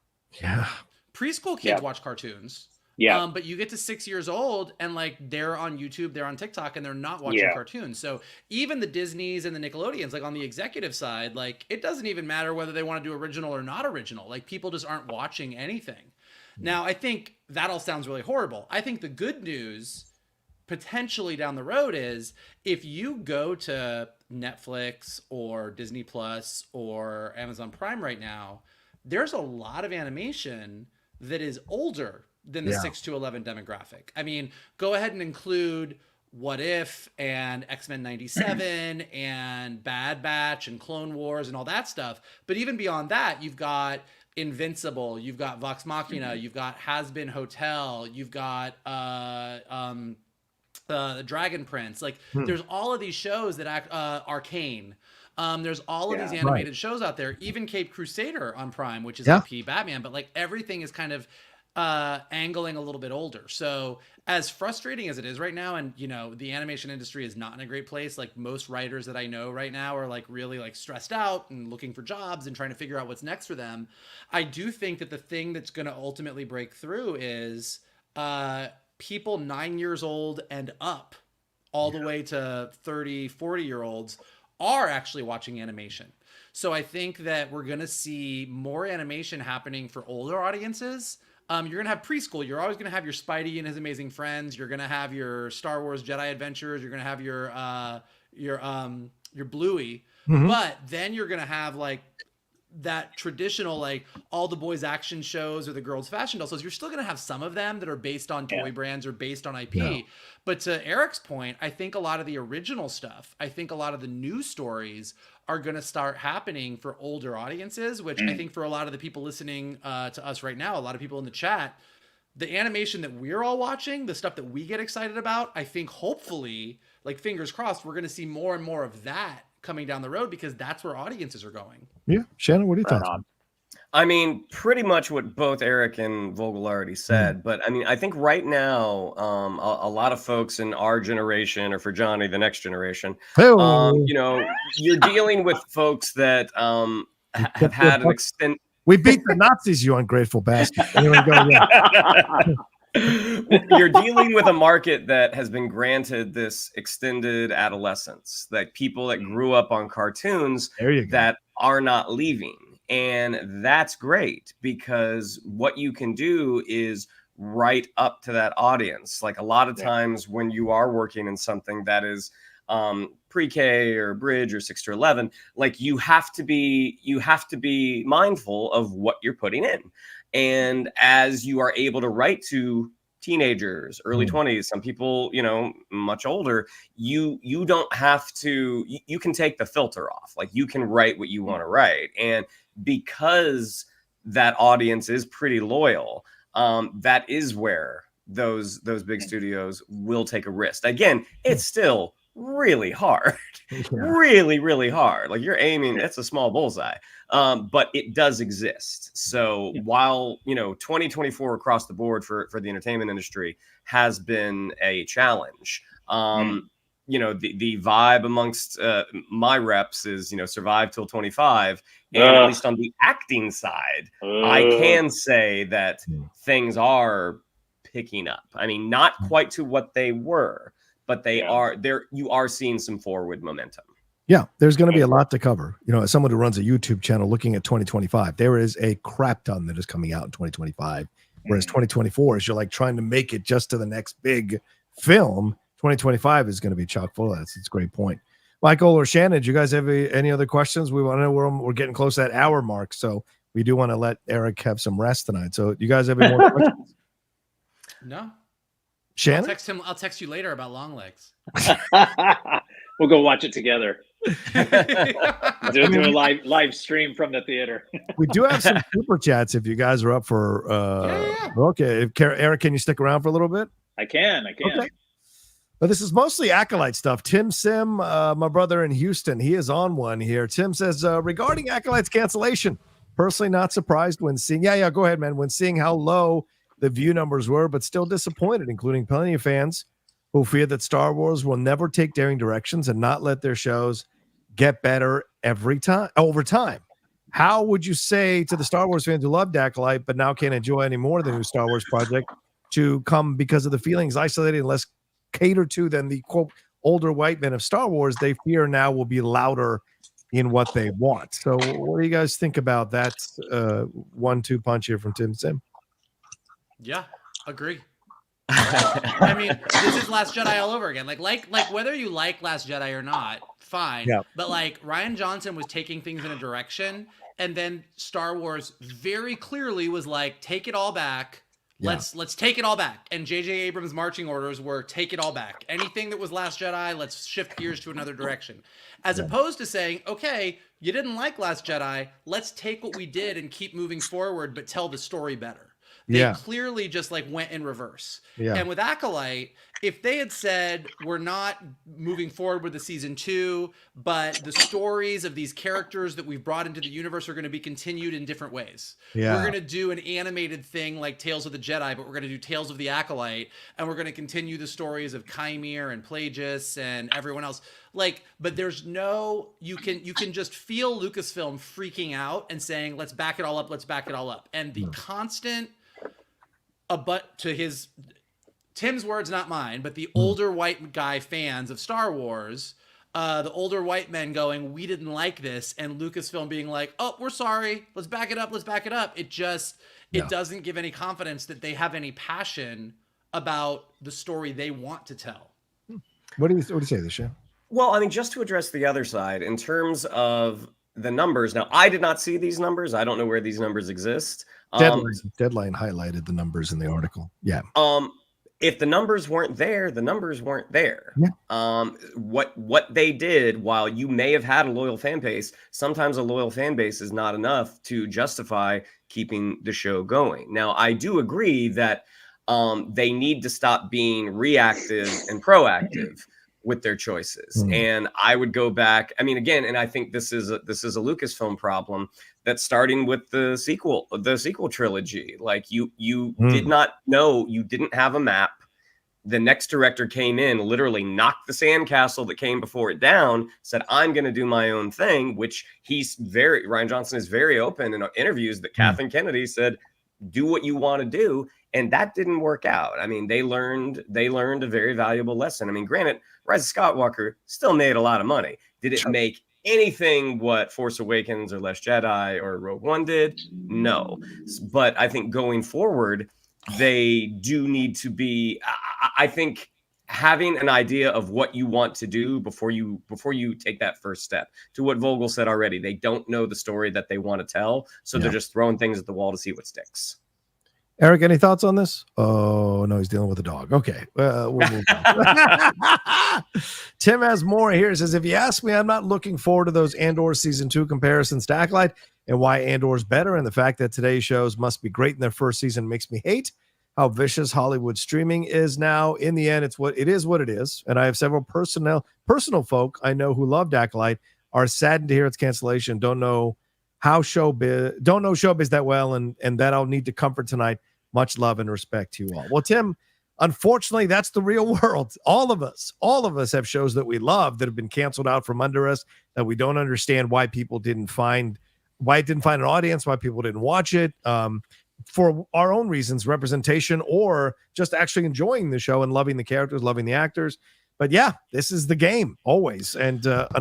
Speaker 1: Yeah.
Speaker 2: Preschool kids watch cartoons.
Speaker 4: Yeah.
Speaker 2: But you get to 6 years old and like they're on YouTube, they're on TikTok, and they're not watching cartoons. So even the Disneys and the Nickelodeons, like on the executive side, like it doesn't even matter whether they want to do original or not original. Like people just aren't watching anything. Now, I think that all sounds really horrible. I think the good news potentially down the road is if you go to Netflix or Disney Plus or Amazon Prime right now, there's a lot of animation that is older than the 6 to 11 demographic. I mean, go ahead and include What If and X-Men 97 and Bad Batch and Clone Wars and all that stuff. But even beyond that, you've got Invincible, you've got Vox Machina, you've got Has Been Hotel, you've got Dragon Prince. Like there's all of these shows that act Arcane. There's all of these animated shows out there, even Cape Crusader on Prime, which is IP Batman, but like everything is kind of angling a little bit older. So as frustrating as it is right now, and you know, the animation industry is not in a great place. Like most writers that I know right now are like really like stressed out and looking for jobs and trying to figure out what's next for them. I do think that the thing that's going to ultimately break through is people 9 years old and up all the way to 30, 40-year-olds are actually watching animation. So I think that we're going to see more animation happening for older audiences. You're going to have preschool. You're always going to have your Spidey and His Amazing Friends. You're going to have your Star Wars Jedi Adventures. You're going to have your Bluey. But then you're going to have like that traditional, like all the boys action shows or the girls fashion dolls. So you're still going to have some of them that are based on toy brands or based on IP. But to Eric's point, I think a lot of the original stuff, I think a lot of the new stories are going to start happening for older audiences, which I think for a lot of the people listening to us right now, a lot of people in the chat, the animation that we're all watching, the stuff that we get excited about, I think hopefully, like fingers crossed, we're going to see more and more of that coming down the road because that's where audiences are going. Yeah.
Speaker 1: Shannon, what are your thoughts?
Speaker 3: I mean, pretty much what both Eric and Vogel already said. But I mean, I think right now, a lot of folks in our generation, or for Johnny, the next generation, you know, you're dealing with folks that have had an extent.
Speaker 1: We beat the Nazis, you ungrateful bastard.
Speaker 3: You're dealing with a market that has been granted this extended adolescence, like people that grew up on cartoons that are not leaving. And that's great because what you can do is right up to that audience. Like a lot of times when you are working in something that is pre-K or bridge or 6 to 11, like you have to be mindful of what you're putting in. And as you are able to write to teenagers, early 20s, some people, you know, much older, you don't have to, you can take the filter off. Like you can write what you want to write. And because that audience is pretty loyal, that is where those big studios will take a risk. Again, it's still really hard, really hard. Like you're aiming, it's a small bullseye, but it does exist. So while, you know, 2024 across the board for the entertainment industry has been a challenge, you know, the vibe amongst my reps is, you know, survive till 25. And at least on the acting side, I can say that things are picking up. I mean, not quite to what they were, but they are there. You are seeing some forward momentum.
Speaker 1: Yeah, there's going to be a lot to cover. You know, as someone who runs a YouTube channel looking at 2025, there is a crap ton that is coming out in 2025. Whereas 2024 is you're like trying to make it just to the next big film. 2025 is going to be chock full of that. It's a great point. Michael or Shannon, do you guys have any other questions? We want to know we're getting close to that hour mark, so we do want to let Eric have some rest tonight. So, do you guys have any more questions?
Speaker 2: No.
Speaker 1: Shannon?
Speaker 2: I'll text you later about Long Legs.
Speaker 4: We'll go watch it together. do a live stream from the theater.
Speaker 1: We do have some super chats if you guys are up for okay. Eric, can you stick around for a little bit?
Speaker 4: I can.
Speaker 1: Okay. But this is mostly Acolyte stuff. Tim Sim, my brother in Houston, he is on one here. Tim says, regarding Acolyte's cancellation, personally not surprised when seeing, go ahead, man, when seeing how low the view numbers were, but still disappointed, including plenty of fans who fear that Star Wars will never take daring directions and not let their shows get better over time. How would you say to the Star Wars fans who loved Acolyte, but now can't enjoy any more of the new Star Wars project to come because of the feelings isolated and less catered to than the quote older white men of Star Wars they fear now will be louder in what they want? So what do you guys think about that 1-2 punch here from Tim Sim?
Speaker 2: Yeah, agree. I mean, this is Last Jedi all over again. Like whether you like Last Jedi or not, fine. Yeah. But like Rian Johnson was taking things in a direction, and then Star Wars very clearly was like, take it all back. Let's take it all back. And J.J. Abrams' marching orders were take it all back. Anything that was Last Jedi, let's shift gears to another direction. As opposed to saying, okay, you didn't like Last Jedi, let's take what we did and keep moving forward, but tell the story better. They clearly just like went in reverse. Yeah. And with Acolyte, if they had said, we're not moving forward with the season 2, but the stories of these characters that we've brought into the universe are going to be continued in different ways. Yeah. We're going to do an animated thing like Tales of the Jedi, but we're going to do Tales of the Acolyte, and we're going to continue the stories of Chimere and Plagueis and everyone else. Like, but there's no, you can just feel Lucasfilm freaking out and saying, let's back it all up. Let's back it all up. And the constant, but to his Tim's words, not mine, but the older white guy fans of Star Wars, the older white men going, we didn't like this, and Lucasfilm being like, oh, we're sorry, let's back it up, let's back it up. It just, it doesn't give any confidence that they have any passion about the story they want to tell.
Speaker 1: What do you say this, Shan?
Speaker 3: Well, I mean, just to address the other side, in terms of the numbers, now, I did not see these numbers. I don't know where these numbers exist.
Speaker 1: Deadline highlighted the numbers in the article. Yeah.
Speaker 3: If the numbers weren't there, the numbers weren't there.
Speaker 1: Yeah.
Speaker 3: What they did, while you may have had a loyal fan base, sometimes a loyal fan base is not enough to justify keeping the show going. Now, I do agree that they need to stop being reactive and proactive with their choices. And I would go back. I mean, again, and I think this is a Lucasfilm problem, that starting with the sequel trilogy, like you did not know, you didn't have a map. The next director came in, literally knocked the sandcastle that came before it down, said, I'm going to do my own thing, which Rian Johnson is very open in interviews that Kathleen Kennedy said, do what you want to do. And that didn't work out. I mean, they learned a very valuable lesson. I mean, granted, Rise of Skywalker still made a lot of money. Did it make anything what Force Awakens or Last Jedi or Rogue One did? No. But I think going forward, they do need to be, I think having an idea of what you want to do before you take that first step. To what Vogel said already, they don't know the story that they want to tell, so they're just throwing things at the wall to see what sticks.
Speaker 1: Eric, any thoughts on this? Oh no, he's dealing with a dog. Okay, we'll move on. Tim has more here. He says, if you ask me, I'm not looking forward to those Andor season 2 comparisons to Acolyte, and why Andor's better, and the fact that today's shows must be great in their first season makes me hate how vicious Hollywood streaming is now. In the end, it's what it is. And I have several personal folk I know who loved Acolyte, are saddened to hear its cancellation, don't know showbiz that well, and that I'll need to comfort tonight. Much love and respect to you all. Well, Tim, unfortunately, that's the real world. All of us have shows that we love that have been canceled out from under us, that we don't understand why it didn't find an audience, why people didn't watch it. For our own reasons, representation, or just actually enjoying the show and loving the characters, loving the actors. But yeah, this is the game always. And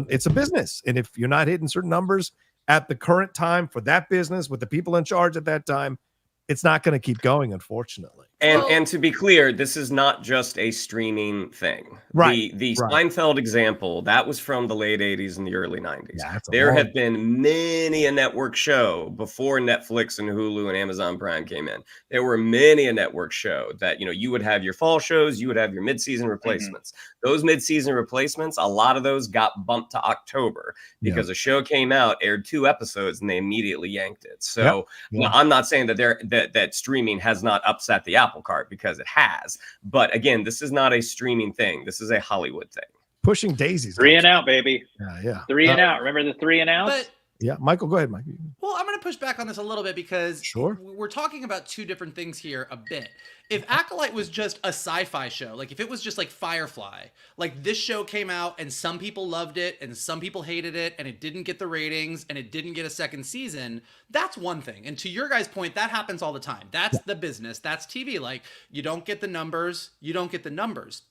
Speaker 1: it's a business. And if you're not hitting certain numbers at the current time for that business with the people in charge at that time, it's not going to keep going, unfortunately.
Speaker 3: And to be clear, this is not just a streaming thing.
Speaker 1: Right.
Speaker 3: The Seinfeld example, that was from the late 80s and the early 90s.
Speaker 1: Yeah,
Speaker 3: there have been many a network show before Netflix and Hulu and Amazon Prime came in. There were many a network show that, you would have your fall shows, you would have your mid-season replacements. Those mid-season replacements, a lot of those got bumped to October because a show came out, aired 2 episodes, and they immediately yanked it. So I'm not saying that that streaming has not upset the apple cart, because it has. But again, this is not a streaming thing. This is a Hollywood thing.
Speaker 1: Pushing daisies.
Speaker 4: 3 and out, baby.
Speaker 1: Yeah.
Speaker 4: 3 and out. Remember the 3 and outs?
Speaker 1: Yeah, Michael, go ahead, Mike.
Speaker 2: Well, I'm going to push back on this a little bit, because we're talking about 2 different things here a bit. If Acolyte was just a sci-fi show, like if it was just like Firefly, like this show came out and some people loved it and some people hated it and it didn't get the ratings and it didn't get a second season, that's one thing. And to your guys' point, that happens all the time. That's the business. That's TV. Like, you don't get the numbers. You don't get the numbers.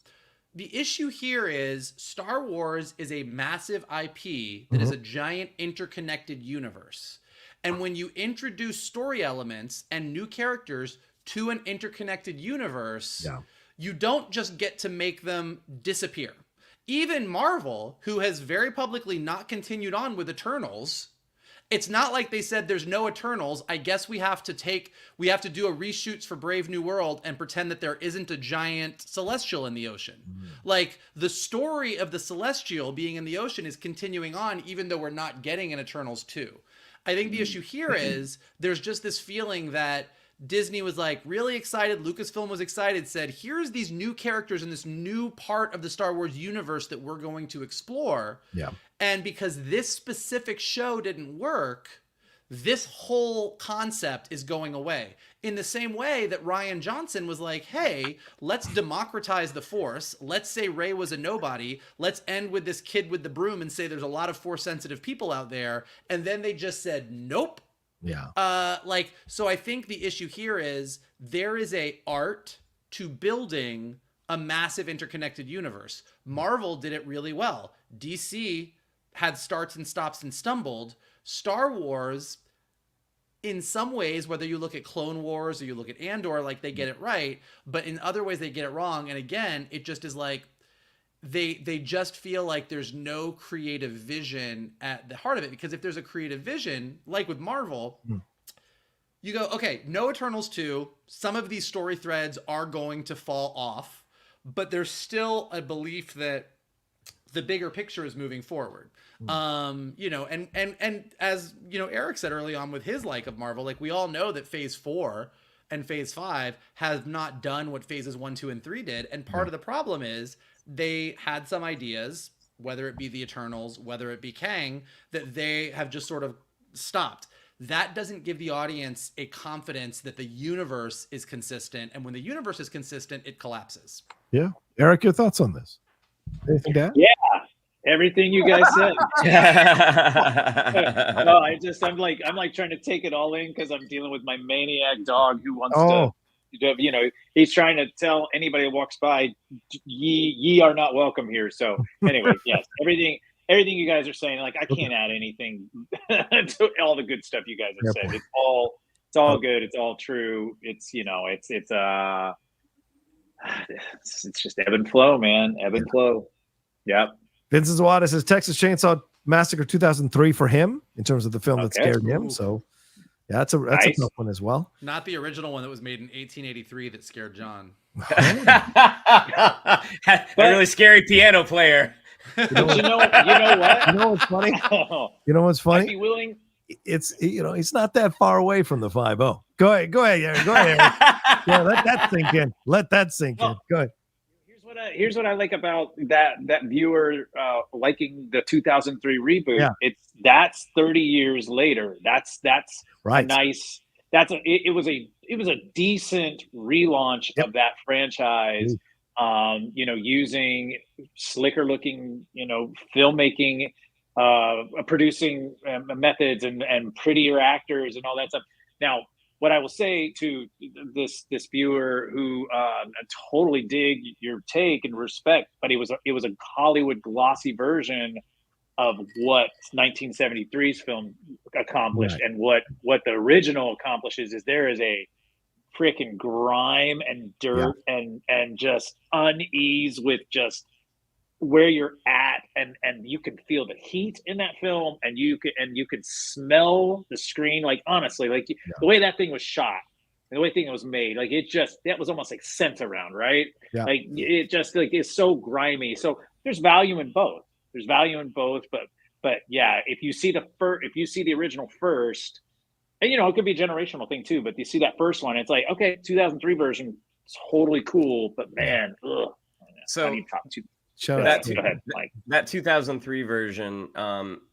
Speaker 2: The issue here is Star Wars is a massive IP that is a giant interconnected universe. And when you introduce story elements and new characters to an interconnected universe, you don't just get to make them disappear. Even Marvel, who has very publicly not continued on with Eternals, it's not like they said there's no Eternals. I guess we have to do a reshoots for Brave New World and pretend that there isn't a giant Celestial in the ocean. Like, the story of the Celestial being in the ocean is continuing on, even though we're not getting an Eternals 2. I think the issue here is there's just this feeling that Disney was like really excited, Lucasfilm was excited, said, here's these new characters in this new part of the Star Wars universe that we're going to explore. And because this specific show didn't work, this whole concept is going away. In the same way that Rian Johnson was like, hey, let's democratize the Force. Let's say Rey was a nobody. Let's end with this kid with the broom and say there's a lot of Force-sensitive people out there. And then they just said, nope. So I think the issue here is there is a art to building a massive interconnected universe. Marvel did it really well. DC had starts and stops and stumbled. Star Wars, in some ways, whether you look at Clone Wars or you look at Andor, like, they get it right, but in other ways they get it wrong. And again, it just is like they just feel like there's no creative vision at the heart of it. Because if there's a creative vision, like with Marvel, you go, okay, no Eternals 2. Some of these story threads are going to fall off, but there's still a belief that the bigger picture is moving forward. And as Eric said early on with his like of Marvel, like, we all know that Phase 4 and Phase 5 have not done what Phases 1, 2, and 3 did. And part of the problem is they had some ideas, whether it be the Eternals, whether it be Kang, that they have just sort of stopped. That doesn't give the audience a confidence that the universe is consistent. And when the universe is consistent, it collapses.
Speaker 1: Yeah. Eric, your thoughts on this? Anything to add?
Speaker 4: Yeah. Everything you guys said. No, I'm like trying to take it all in because I'm dealing with my maniac dog who wants to, he's trying to tell anybody that walks by, ye are not welcome here. So anyway, yes, everything you guys are saying, like, I can't add anything to all the good stuff you guys have said. It's all good. It's all true. It's It's just ebb and flow, man. Ebb and flow. Yep.
Speaker 1: Vincent Zawada says Texas Chainsaw Massacre 2003 for him in terms of the film that scared him. So yeah, that's a tough one as well.
Speaker 2: Not the original one that was made in 1883 that scared John.
Speaker 3: A really scary piano player.
Speaker 4: You know what?
Speaker 1: You know what's funny? You know what's funny?
Speaker 4: I'd be willing.
Speaker 1: It's he's not that far away from the 5-0. Go ahead, Aaron. Go ahead. Yeah, let that sink in. Let that sink in. Go ahead.
Speaker 4: Here's what I like about that viewer liking the 2003 reboot.
Speaker 1: Yeah.
Speaker 4: That's 30 years later. That's
Speaker 1: right.
Speaker 4: Nice. It was a decent relaunch of that franchise. Using slicker looking, filmmaking, producing methods and prettier actors and all that stuff. Now, what I will say to this viewer who totally dig your take and respect, but it was a Hollywood glossy version of what 1973's film accomplished, and what the original accomplishes is there is a freaking grime and dirt and just unease with just where you're at, and you can feel the heat in that film, and you could smell the screen. Like, honestly, like the way that thing was shot, the way thing was made, like that was almost like scent around, right?
Speaker 1: Yeah.
Speaker 4: Like it just like is so grimy. So there's value in both. But yeah, if you see the original first, and it could be a generational thing too, but you see that first one, it's like, okay, 2003 version is totally cool, but man,
Speaker 3: So
Speaker 4: I need to talk to
Speaker 3: go
Speaker 4: ahead, Mike.
Speaker 3: That 2003 version,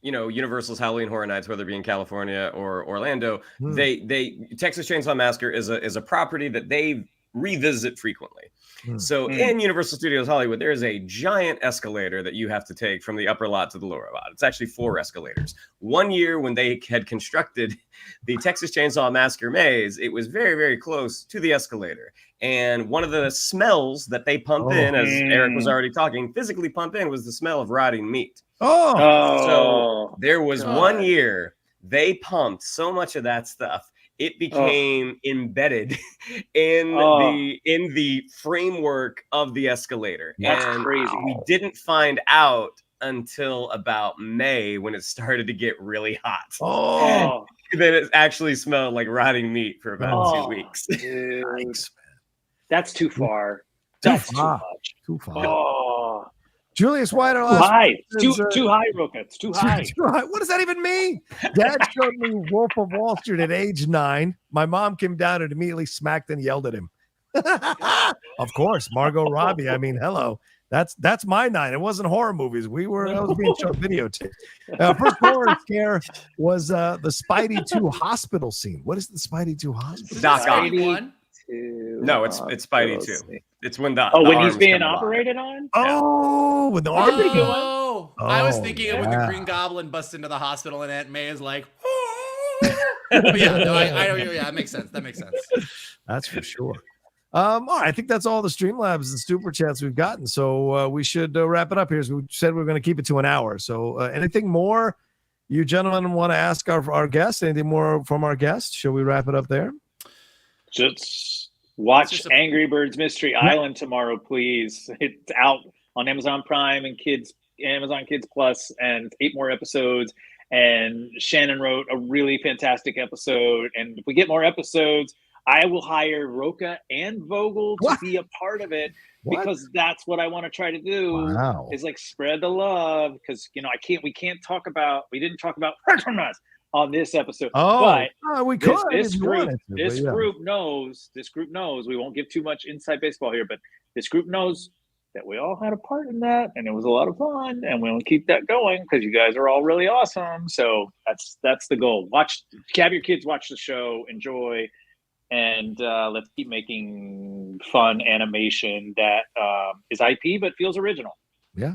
Speaker 3: Universal's Halloween Horror Nights, whether it be in California or Orlando, they Texas Chainsaw Massacre is a property that they revisit frequently. So in Universal Studios Hollywood, there is a giant escalator that you have to take from the upper lot to the lower lot. It's actually 4 escalators. One year when they had constructed the Texas Chainsaw Massacre maze, it was very, very close to the escalator. And one of the smells that they pump in, as Eric was already talking, physically pump in, was the smell of rotting meat. So there was one year they pumped so much of that stuff, it became embedded in the framework of the escalator.
Speaker 4: That's
Speaker 3: and
Speaker 4: crazy.
Speaker 3: We didn't find out until about May when it started to get really hot. Then it actually smelled like rotting meat for about 2 weeks.
Speaker 1: Nice.
Speaker 4: That's too far. That's too much.
Speaker 1: Too far. Julius White,
Speaker 4: too high. Too high, Roka. It's too high.
Speaker 1: Too high. What does that even mean? Dad showed me Wolf of Wall Street at age 9. My mom came down and immediately smacked and yelled at him. Of course, Margot Robbie. I mean, hello. That's my 9. It wasn't horror movies. I was being shown videotaped. First horror scare was the Spidey 2 hospital scene. What is the Spidey 2 hospital?
Speaker 3: Doc Ock.
Speaker 2: One?
Speaker 3: No, it's Spidey 2. It's when
Speaker 4: when he's being operated on.
Speaker 1: With the arm.
Speaker 2: I was thinking of when the Green Goblin busts into the hospital and Aunt May is like, that makes sense.
Speaker 1: That's for sure. All right, I think that's all the Streamlabs and Super Chats we've gotten. So we should wrap it up here. As we said, we're going to keep it to an hour. So anything more you gentlemen want to ask our guests? Anything more from our guests? Shall we wrap it up there?
Speaker 4: Just watch Angry Birds Mystery Island tomorrow, please. It's out on Amazon Prime and Amazon Kids Plus, and 8 more episodes. And Shannon wrote a really fantastic episode. And if we get more episodes, I will hire Roka and Vogel to be a part of it, because that's what I want to try to do. Is like spread the love, because we didn't talk about Petronas on this episode.
Speaker 1: We could.
Speaker 4: This group knows. We won't give too much inside baseball here, but this group knows that we all had a part in that, and it was a lot of fun, and we want to keep that going because you guys are all really awesome. So that's the goal. Have your kids watch the show, enjoy, and let's keep making fun animation that is IP but feels original. Yeah.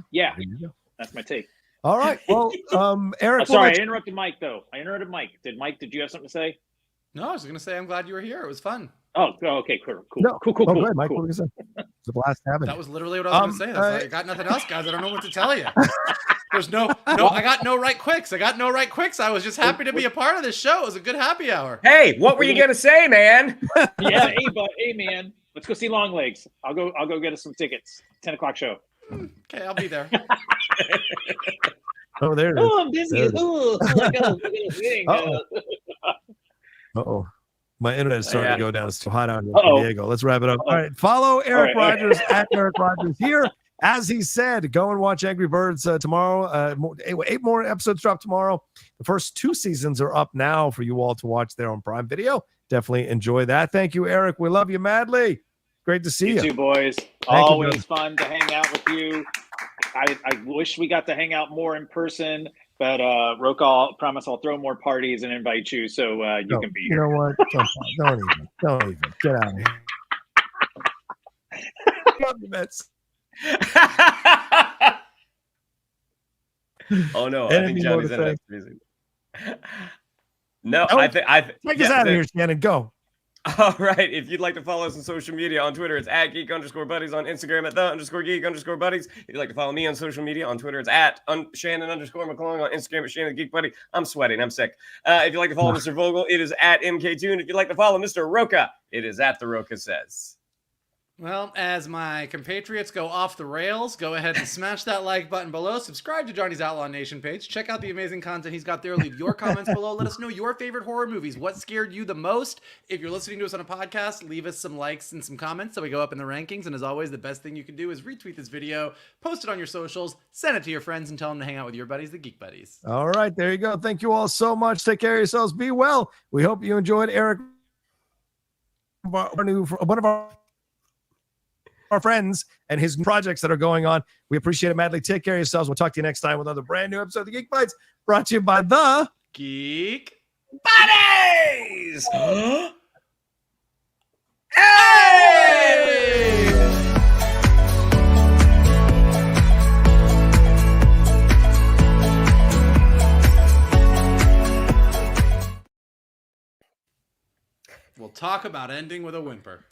Speaker 4: That's my take.
Speaker 1: All right. Well, Eric.
Speaker 4: Sorry, I interrupted Mike, though. Did you have something to say?
Speaker 2: No, I was going to say I'm glad you were here. It was fun.
Speaker 4: Oh, okay, cool.
Speaker 1: Cool. Go ahead, Mike. What were you going to say? It's a blast having you.
Speaker 2: That was literally what I was going to say. I got nothing else, guys. I don't know what to tell you. There's I got no right quicks. I was just happy to be a part of this show. It was a good happy hour.
Speaker 3: Hey, what were you going to say, man?
Speaker 4: Hey, man. Let's go see Longlegs. I'll go get us some tickets. 10:00 show.
Speaker 2: Okay, I'll be there.
Speaker 1: Oh, there it is.
Speaker 4: Oh, I'm busy. Oh, I got a thing.
Speaker 1: Uh-oh. My internet's starting to go down. It's too hot out here in San Diego. Let's wrap it up. All right. Follow Eric Rogers at Eric Rogers here. As he said, go and watch Angry Birds tomorrow. 8 more episodes drop tomorrow. The first 2 seasons are up now for you all to watch there on Prime Video. Definitely enjoy that. Thank you, Eric. We love you madly. Great to see you.
Speaker 4: You too, boys. Always fun to hang out with you. I wish we got to hang out more in person, but Roka, I promise I'll throw more parties and invite you so you can be here.
Speaker 1: You know what? Don't even. Get out of here. Love you, Mets.
Speaker 3: Oh no! I think Johnny's in music. No, I think
Speaker 1: take us out of here, Shannon. Go.
Speaker 3: All right. If you'd like to follow us on social media, on Twitter, it's at @geek_buddies. On Instagram, at @the_geek_buddies. If you'd like to follow me on social media, on Twitter, it's at Shannon_McClung. On Instagram, it's Shannon Geek Buddy. I'm sweating. I'm sick. If you'd like to follow Mr. Vogel, it is at MK2. And if you'd like to follow Mr. Roka, it is at The Roka Says.
Speaker 2: Well, as my compatriots go off the rails, go ahead and smash that like button below. Subscribe to Johnny's Outlaw Nation page. Check out the amazing content he's got there. Leave your comments below. Let us know your favorite horror movies. What scared you the most? If you're listening to us on a podcast, leave us some likes and some comments so we go up in the rankings. And as always, the best thing you can do is retweet this video, post it on your socials, send it to your friends, and tell them to hang out with your buddies, the Geek Buddies.
Speaker 1: All right, there you go. Thank you all so much. Take care of yourselves. Be well. We hope you enjoyed Eric, one of our friends and his projects that are going on. We appreciate it madly. Take care of yourselves. We'll talk to you next time with another brand new episode of the Geek Bites, brought to you by the
Speaker 2: Geek
Speaker 3: Buddies.
Speaker 2: Hey! We'll talk about ending with a whimper.